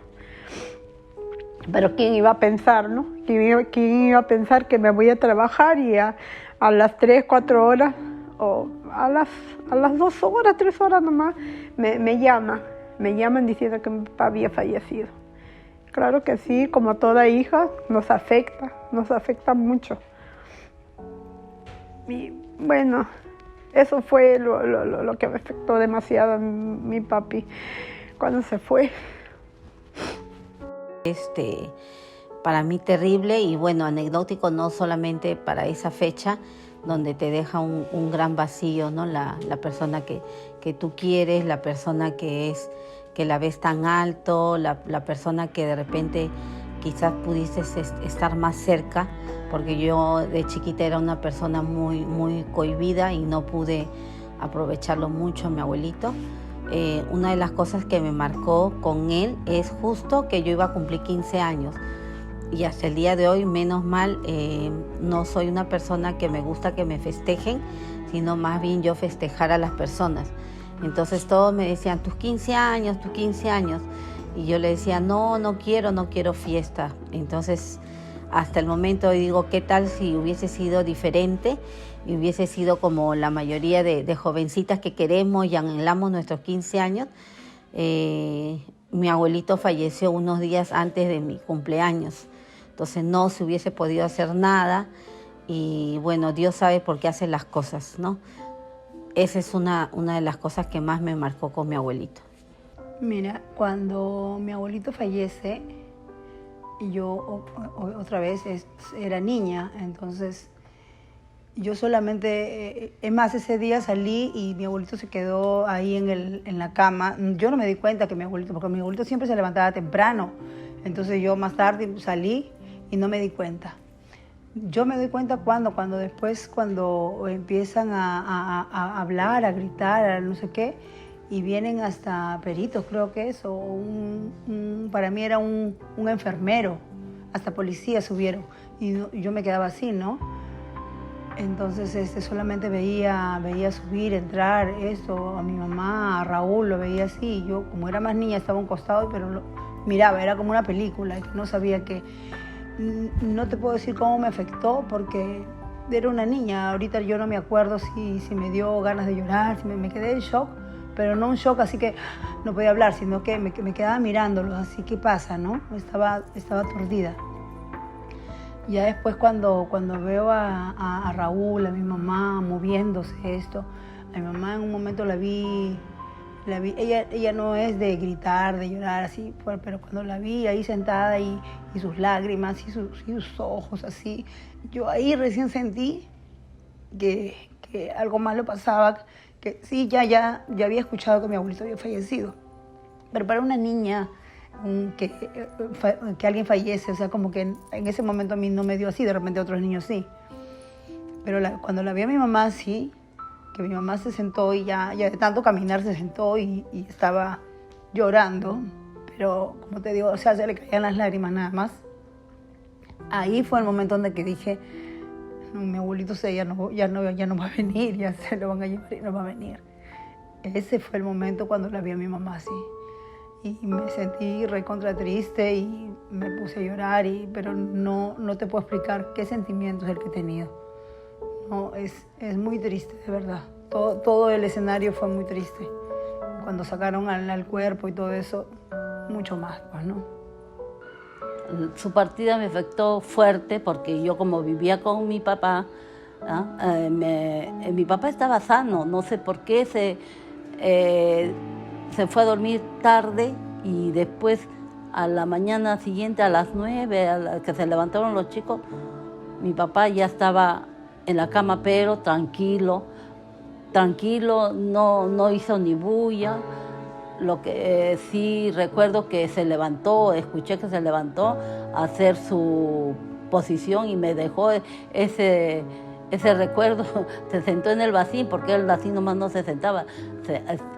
Pero ¿quién iba a pensar, no? ¿Quién iba a pensar que me voy a trabajar y a las 3, 4 horas o a las 2 horas, 3 horas nomás me llaman diciendo que mi papá había fallecido? Claro que sí, como toda hija nos afecta mucho. Y bueno, eso fue lo que me afectó demasiado a mi papi cuando se fue. Para mí terrible y bueno, anecdótico no solamente para esa fecha donde te deja un gran vacío, ¿no? La persona que tú quieres, la persona que la ves tan alto, la persona que de repente quizás pudiste estar más cerca, porque yo de chiquita era una persona muy cohibida y no pude aprovecharlo mucho a mi abuelito. Una de las cosas que me marcó con él es justo que yo iba a cumplir 15 años y hasta el día de hoy, menos mal, no soy una persona que me gusta que me festejen, sino más bien yo festejar a las personas. Entonces todos me decían, tus 15 años, y yo le decía, no quiero fiesta. Entonces hasta el momento hoy digo, ¿qué tal si hubiese sido diferente? Y hubiese sido como la mayoría de jovencitas que queremos y anhelamos nuestros 15 años. Mi abuelito falleció unos días antes de mi cumpleaños. Entonces no se hubiese podido hacer nada. Y bueno, Dios sabe por qué hace las cosas, ¿no? Esa es una de las cosas que más me marcó con mi abuelito. Mira, cuando mi abuelito fallece, yo otra vez era niña, entonces yo solamente, es más, ese día salí y mi abuelito se quedó ahí en la cama. Yo no me di cuenta que mi abuelito, porque mi abuelito siempre se levantaba temprano, entonces yo más tarde salí y no me di cuenta. Yo me doy cuenta cuando después empiezan a hablar, a gritar, a no sé qué, y vienen hasta peritos, creo que es, o para mí era un enfermero, hasta policías subieron, y yo me quedaba así, ¿no? Entonces solamente veía subir, entrar, eso, a mi mamá, a Raúl, lo veía así, y yo como era más niña estaba a un costado, pero lo miraba, era como una película, no sabía que, no te puedo decir cómo me afectó, porque era una niña, ahorita yo no me acuerdo si me dio ganas de llorar, si me quedé en shock, pero no un shock así que no podía hablar, sino que me quedaba mirándolo, así que pasa, ¿no? Estaba aturdida. Ya después cuando veo a Raúl, a mi mamá moviéndose esto, a mi mamá en un momento la vi, ella no es de gritar, de llorar así, pero cuando la vi ahí sentada y sus lágrimas y sus ojos así, yo ahí recién sentí que algo malo pasaba, que sí, ya había escuchado que mi abuelito había fallecido, pero para una niña que alguien fallece, o sea, como que en ese momento a mí no me dio así, de repente a otros niños sí, pero cuando la vi a mi mamá sí, que mi mamá se sentó y ya de tanto caminar se sentó y estaba llorando, pero como te digo, o sea, se le caían las lágrimas nada más. Ahí fue el momento donde que dije, no, mi abuelito ya no va a venir, ya se lo van a llevar y no va a venir. Ese fue el momento cuando la vi a mi mamá así. Y me sentí recontra triste y me puse a llorar, pero no te puedo explicar qué sentimiento es el que he tenido. No, es muy triste, de verdad. Todo el escenario fue muy triste. Cuando sacaron al cuerpo y todo eso, mucho más, pues, ¿no? Su partida me afectó fuerte porque yo, como vivía con mi papá, mi papá estaba sano, no sé por qué se fue a dormir tarde y después a la mañana siguiente a las 9, a la que se levantaron los chicos, mi papá ya estaba en la cama, pero tranquilo, no hizo ni bulla. Lo que sí recuerdo que se levantó, escuché que se levantó a hacer su posición y me dejó ese recuerdo. Se sentó en el vacín, porque el vacín nomás no se sentaba.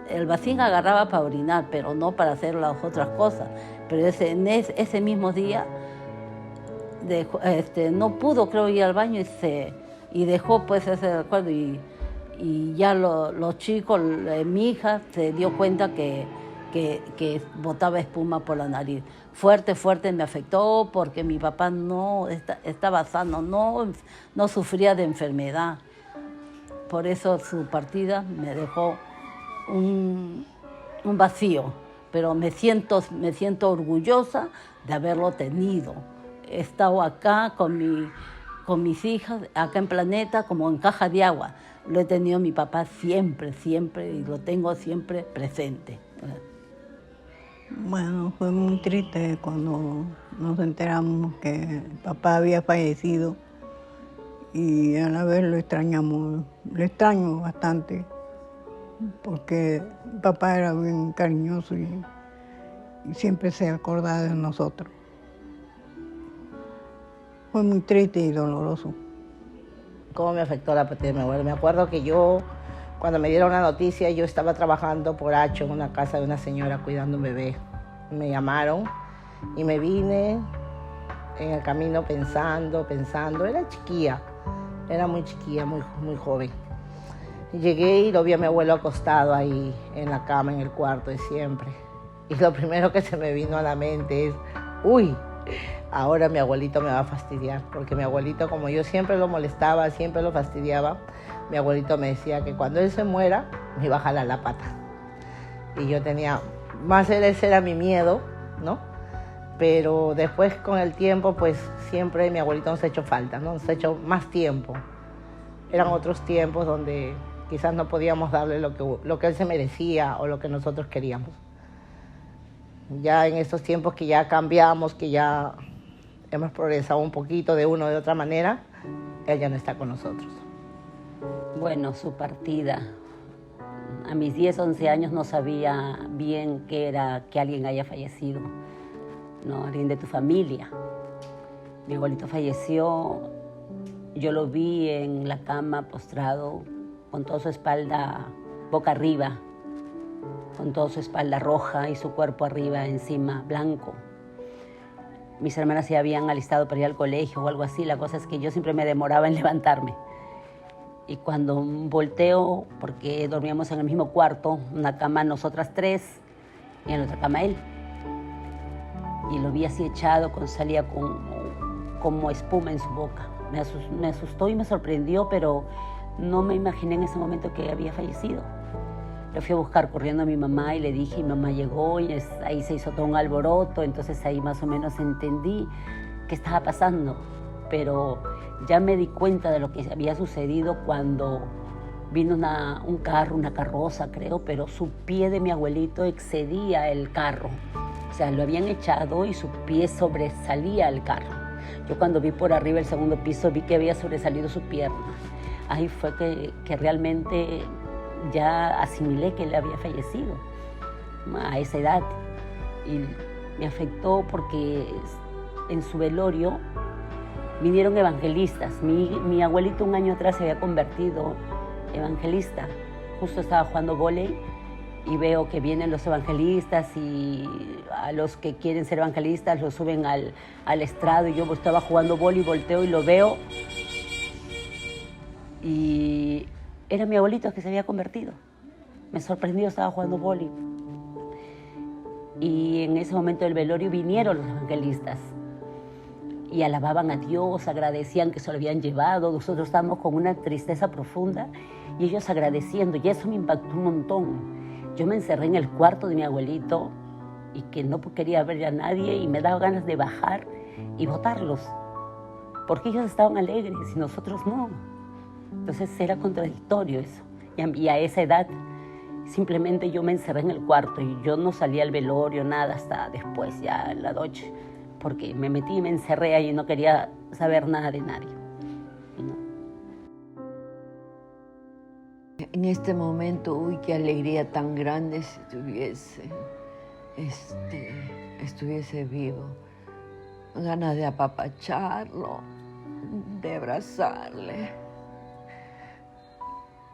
El vacín agarraba para orinar, pero no para hacer las otras cosas. Pero ese mismo día no pudo, creo, ir al baño y dejó pues ese recuerdo. Y ya los chicos, mi hija se dio cuenta que botaba espuma por la nariz. Fuerte me afectó porque mi papá no estaba sano, no sufría de enfermedad. Por eso su partida me dejó un vacío, pero me siento orgullosa de haberlo tenido. He estado acá con mis hijas, acá en Planeta, como en Caja de Agua. Lo he tenido mi papá siempre, y lo tengo siempre presente. Bueno, fue muy triste cuando nos enteramos que el papá había fallecido y a la vez lo extraño bastante porque mi papá era bien cariñoso y siempre se acordaba de nosotros. Fue muy triste y doloroso. ¿Cómo me afectó la partida de mi abuelo? Me acuerdo que yo, cuando me dieron la noticia, yo estaba trabajando por Hacho en una casa de una señora cuidando un bebé. Me llamaron y me vine en el camino pensando. Era chiquilla, era muy chiquilla, muy joven. Llegué y lo vi a mi abuelo acostado ahí en la cama, en el cuarto de siempre. Y lo primero que se me vino a la mente es, uy, ahora mi abuelito me va a fastidiar, porque mi abuelito, como yo siempre lo molestaba, siempre lo fastidiaba, mi abuelito me decía que cuando él se muera, me iba a jalar la pata. Y yo tenía, más ese era mi miedo, ¿no? Pero después con el tiempo, pues siempre mi abuelito nos ha hecho falta, ¿no? Nos ha hecho más tiempo. Eran otros tiempos donde quizás no podíamos darle lo que él se merecía o lo que nosotros queríamos. Ya en estos tiempos que ya cambiamos, que ya hemos progresado un poquito de una o de otra manera, él ya no está con nosotros. Bueno, su partida. A mis 10, 11 años no sabía bien qué era que alguien haya fallecido, no, alguien de tu familia. Mi abuelito falleció, yo lo vi en la cama postrado, con toda su espalda boca arriba, con toda su espalda roja y su cuerpo arriba, encima, blanco. Mis hermanas se habían alistado para ir al colegio o algo así. La cosa es que yo siempre me demoraba en levantarme. Y cuando volteo, porque dormíamos en el mismo cuarto, una cama nosotras tres y en otra cama él. Y lo vi así echado, salía como espuma en su boca. Me asustó y me sorprendió, pero no me imaginé en ese momento que había fallecido. Lo fui a buscar corriendo a mi mamá y le dije, y mi mamá llegó y ahí se hizo todo un alboroto, entonces ahí más o menos entendí qué estaba pasando. Pero ya me di cuenta de lo que había sucedido cuando vino un carro, una carroza creo, pero su pie de mi abuelito excedía el carro. O sea, lo habían echado y su pie sobresalía el carro. Yo cuando vi por arriba el segundo piso vi que había sobresalido su pierna. Ahí fue que realmente ya asimilé que él había fallecido a esa edad. Y me afectó porque en su velorio vinieron evangelistas. Mi abuelito un año atrás se había convertido evangelista. Justo estaba jugando vóley y veo que vienen los evangelistas y a los que quieren ser evangelistas los suben al estrado y yo estaba jugando vóley, volteo y lo veo y era mi abuelito que se había convertido. Me sorprendió, estaba jugando vóley. Y en ese momento del velorio vinieron los evangelistas y alababan a Dios, agradecían que se lo habían llevado. Nosotros estábamos con una tristeza profunda y ellos agradeciendo, y eso me impactó un montón. Yo me encerré en el cuarto de mi abuelito y que no quería ver a nadie y me daba ganas de bajar y botarlos, porque ellos estaban alegres y nosotros no. Entonces era contradictorio eso. Y a esa edad simplemente yo me encerré en el cuarto y yo no salía al velorio, nada, hasta después, ya en la noche, porque me metí y me encerré ahí y no quería saber nada de nadie. En este momento, uy, qué alegría tan grande si estuviese vivo. Ganas de apapacharlo, de abrazarle.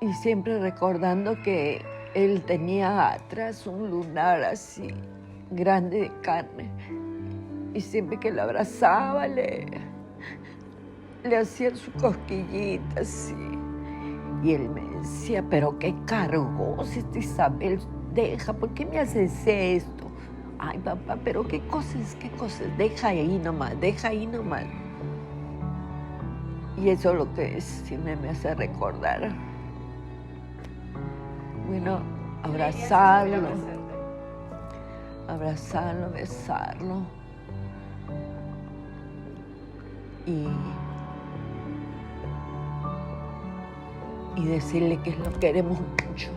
Y siempre recordando que él tenía atrás un lunar así, grande de carne. Y siempre que lo abrazaba, le hacían su cosquillita así. Y él me decía, pero qué cargosa esta Isabel, deja, ¿por qué me haces esto? Ay, papá, pero qué cosas, deja ahí nomás. Y eso es lo que sí me hace recordar. Bueno, abrazarlo, besarlo. Y decirle que lo queremos mucho.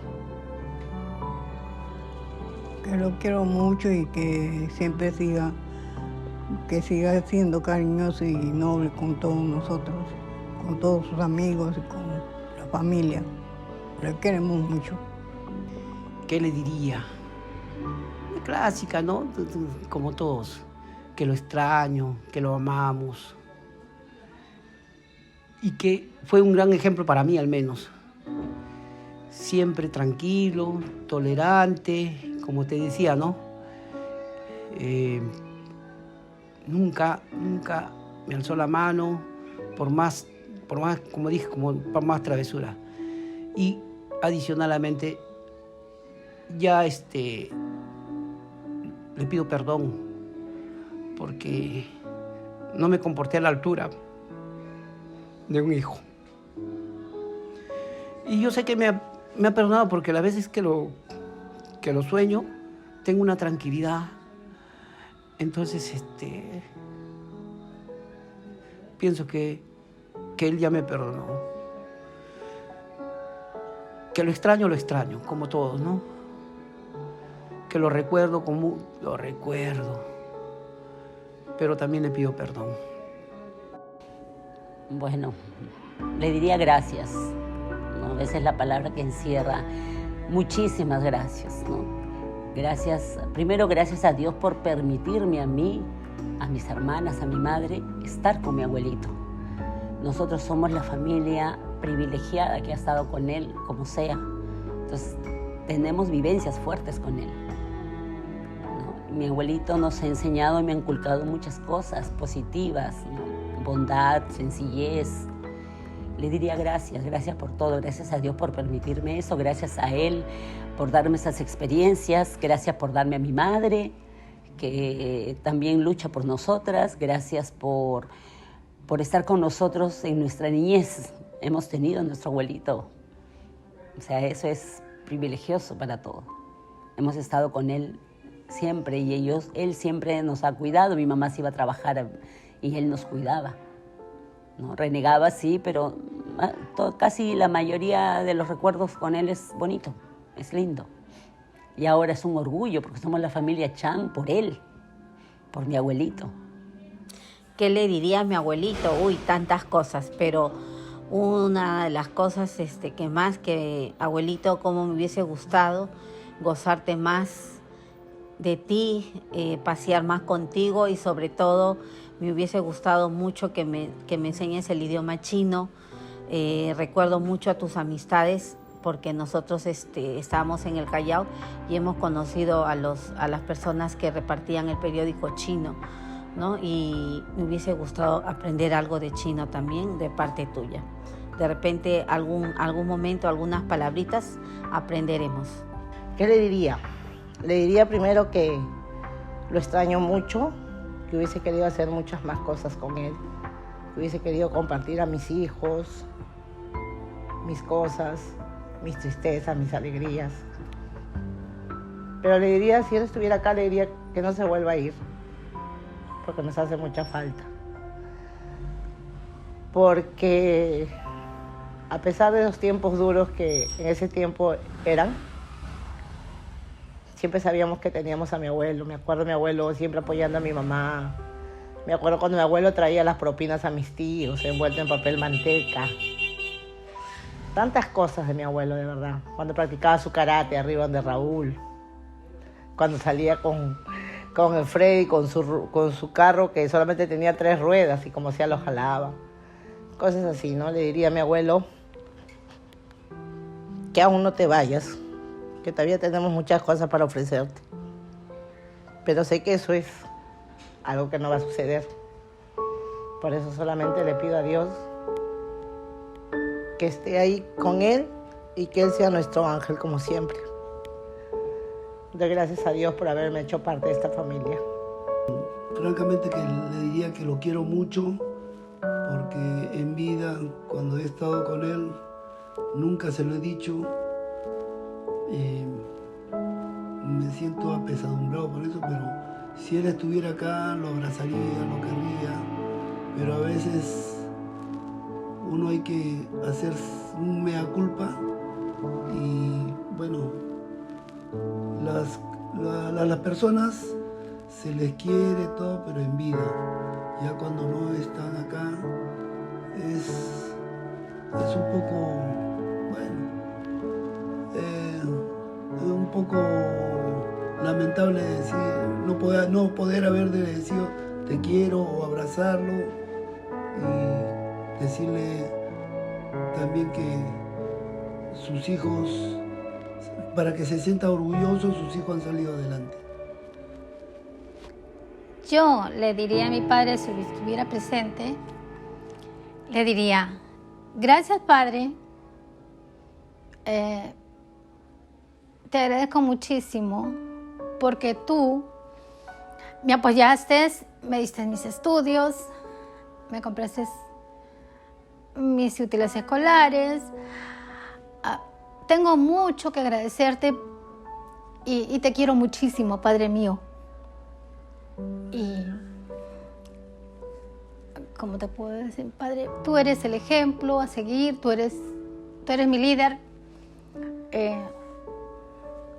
Que lo quiero mucho y que siempre siga siendo cariñoso y noble con todos nosotros, con todos sus amigos y con la familia. Lo queremos mucho. ¿Qué le diría? Clásica, ¿no? Como todos, que lo extraño, que lo amamos. Y que fue un gran ejemplo para mí, al menos. Siempre tranquilo, tolerante, como te decía, ¿no? Nunca me alzó la mano por más, como dije, por más travesura. Y adicionalmente, ya le pido perdón porque no me comporté a la altura de un hijo. Y yo sé que me ha perdonado porque las veces que lo sueño, tengo una tranquilidad. Entonces, pienso que él ya me perdonó. Que lo extraño, como todos, ¿no? Que lo recuerdo pero también le pido perdón. Bueno, le diría gracias, ¿no? Esa es la palabra que encierra. Muchísimas gracias, ¿no? Primero gracias a Dios por permitirme a mí, a mis hermanas, a mi madre, estar con mi abuelito. Nosotros somos la familia privilegiada que ha estado con él, como sea. Entonces, tenemos vivencias fuertes con él, ¿no? Mi abuelito nos ha enseñado y me ha inculcado muchas cosas positivas, ¿no? Bondad, sencillez. Le diría gracias por todo, gracias a Dios por permitirme eso, gracias a él por darme esas experiencias, gracias por darme a mi madre, que también lucha por nosotras, gracias por estar con nosotros en nuestra niñez. Hemos tenido a nuestro abuelito, o sea, eso es privilegioso para todo. Hemos estado con él siempre y él siempre nos ha cuidado. Mi mamá se iba a trabajar y él nos cuidaba, ¿no? Renegaba, sí, pero casi la mayoría de los recuerdos con él es bonito, es lindo. Y ahora es un orgullo porque somos la familia Chan por él, por mi abuelito. ¿Qué le diría a mi abuelito? Uy, tantas cosas, pero una de las cosas que más que abuelito, como me hubiese gustado gozarte más de ti, pasear más contigo y sobre todo me hubiese gustado mucho que me enseñes el idioma chino. Recuerdo mucho a tus amistades porque nosotros estábamos en el Callao y hemos conocido a las personas que repartían el periódico chino, ¿no? Y me hubiese gustado aprender algo de chino también de parte tuya. De repente algún momento, algunas palabritas aprenderemos. ¿Qué le diría? Le diría primero que lo extraño mucho, que hubiese querido hacer muchas más cosas con él, que hubiese querido compartir a mis hijos, mis cosas, mis tristezas, mis alegrías. Pero le diría, si él estuviera acá, le diría que no se vuelva a ir, porque nos hace mucha falta. Porque a pesar de los tiempos duros que en ese tiempo eran, siempre sabíamos que teníamos a mi abuelo. Me acuerdo de mi abuelo siempre apoyando a mi mamá. Me acuerdo cuando mi abuelo traía las propinas a mis tíos, envuelto en papel manteca. Tantas cosas de mi abuelo, de verdad. Cuando practicaba su karate arriba donde Raúl. Cuando salía con el Freddy, con su carro que solamente tenía 3 ruedas y como sea lo jalaba. Cosas así, ¿no? Le diría a mi abuelo que aún no te vayas, que todavía tenemos muchas cosas para ofrecerte. Pero sé que eso es algo que no va a suceder. Por eso solamente le pido a Dios que esté ahí con él y que él sea nuestro ángel como siempre. Doy gracias a Dios por haberme hecho parte de esta familia. Francamente que le diría que lo quiero mucho, porque en vida, cuando he estado con él, nunca se lo he dicho. Me siento apesadumbrado por eso, pero si él estuviera acá, lo abrazaría, lo querría. Pero a veces uno hay que hacer un mea culpa y bueno, las personas se les quiere todo, pero en vida. Ya cuando no están acá es un poco, bueno, un poco lamentable decir, no poder haber decidido te quiero o abrazarlo y decirle también que sus hijos, para que se sienta orgulloso, sus hijos han salido adelante. Yo le diría a mi padre, si estuviera presente, le diría, gracias padre, te agradezco muchísimo porque tú me apoyaste, me diste mis estudios, me compraste mis útiles escolares. Tengo mucho que agradecerte y te quiero muchísimo, Padre mío. Y, ¿cómo te puedo decir, Padre? Tú eres el ejemplo a seguir, tú eres mi líder.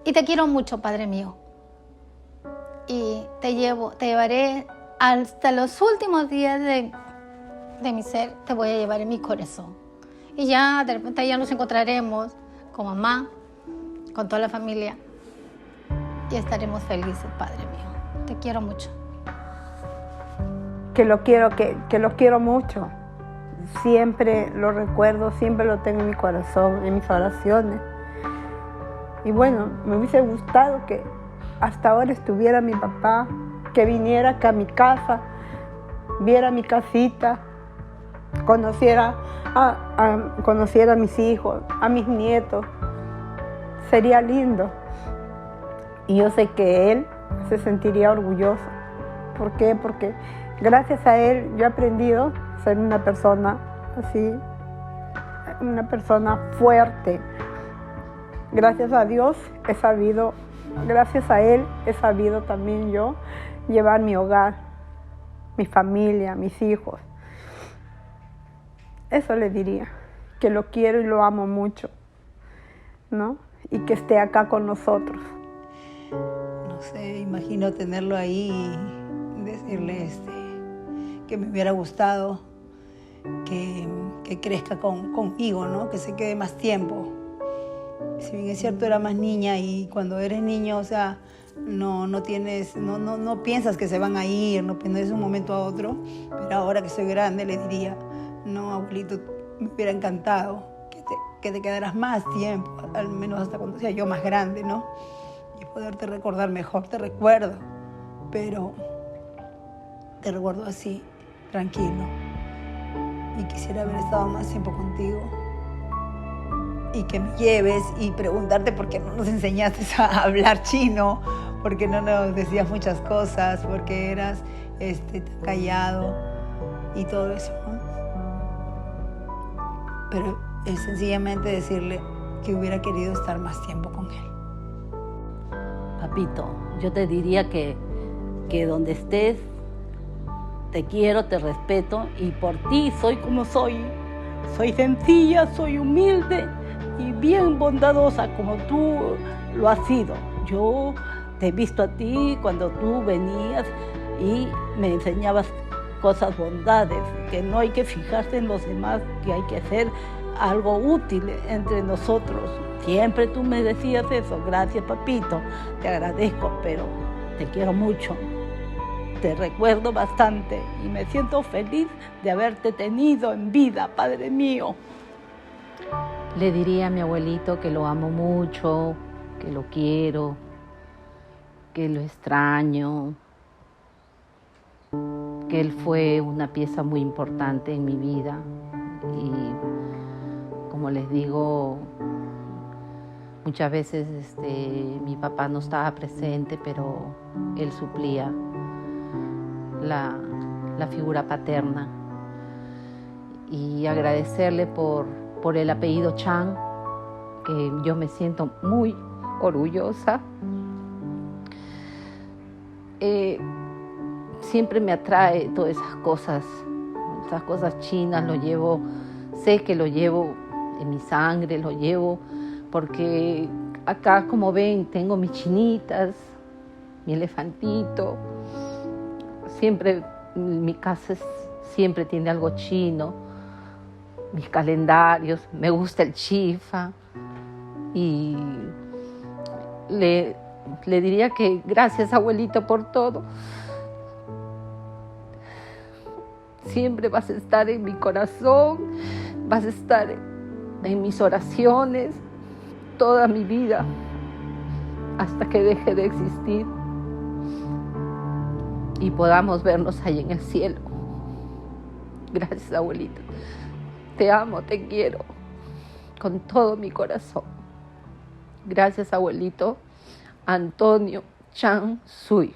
Y te quiero mucho, Padre mío. Y te llevaré hasta los últimos días de mi ser, te voy a llevar en mi corazón. Y ya, de repente ya nos encontraremos con mamá, con toda la familia. Y estaremos felices, Padre mío. Te quiero mucho. Que lo quiero mucho. Siempre lo recuerdo, siempre lo tengo en mi corazón, en mis oraciones. Y bueno, me hubiese gustado que hasta ahora estuviera mi papá, que viniera acá a mi casa, viera mi casita, conociera a mis hijos, a mis nietos. Sería lindo. Y yo sé que él se sentiría orgulloso. ¿Por qué? Porque gracias a él yo he aprendido a ser una persona así, una persona fuerte. Gracias a Dios he sabido, gracias a él he sabido también yo llevar mi hogar, mi familia, mis hijos. Eso le diría, que lo quiero y lo amo mucho, ¿no? Y que esté acá con nosotros. No sé, imagino tenerlo ahí y decirle que me hubiera gustado que crezca conmigo, ¿no? Que se quede más tiempo. Si bien es cierto, era más niña y cuando eres niño, o sea, no piensas que se van a ir, no es un momento a otro, pero ahora que soy grande le diría, no, abuelito, me hubiera encantado que que te quedaras más tiempo, al menos hasta cuando sea yo más grande, ¿no? Y poderte recordar mejor. Te recuerdo, pero te recuerdo así, tranquilo. Y quisiera haber estado más tiempo contigo. Y que me lleves y preguntarte por qué no nos enseñaste a hablar chino, por qué no nos decías muchas cosas, por qué eras tan callado y todo eso, ¿no? Pero es sencillamente decirle que hubiera querido estar más tiempo con él. Papito, yo te diría que donde estés, te quiero, te respeto y por ti soy como soy. Soy sencilla, soy humilde y bien bondadosa como tú lo has sido. Yo te he visto a ti cuando tú venías y me enseñabas cosas, bondades, que no hay que fijarse en los demás, que hay que hacer algo útil entre nosotros. Siempre tú me decías eso. Gracias, papito, te agradezco, pero te quiero mucho. Te recuerdo bastante y me siento feliz de haberte tenido en vida, Padre mío. Le diría a mi abuelito que lo amo mucho, que lo quiero, que lo extraño, que él fue una pieza muy importante en mi vida y, como les digo, muchas veces mi papá no estaba presente, pero él suplía la figura paterna. Y agradecerle por el apellido Chan, que yo me siento muy orgullosa. Siempre me atrae todas esas cosas chinas, sé que lo llevo en mi sangre, lo llevo porque acá, como ven, tengo mis chinitas, mi elefantito. Siempre mi casa siempre tiene algo chino, mis calendarios, me gusta el chifa y le diría que gracias, abuelito, por todo. Siempre vas a estar en mi corazón, vas a estar en mis oraciones toda mi vida hasta que deje de existir y podamos vernos ahí en el cielo. Gracias, abuelito. Te amo, te quiero con todo mi corazón. Gracias, abuelito. Antonio Chan Sui.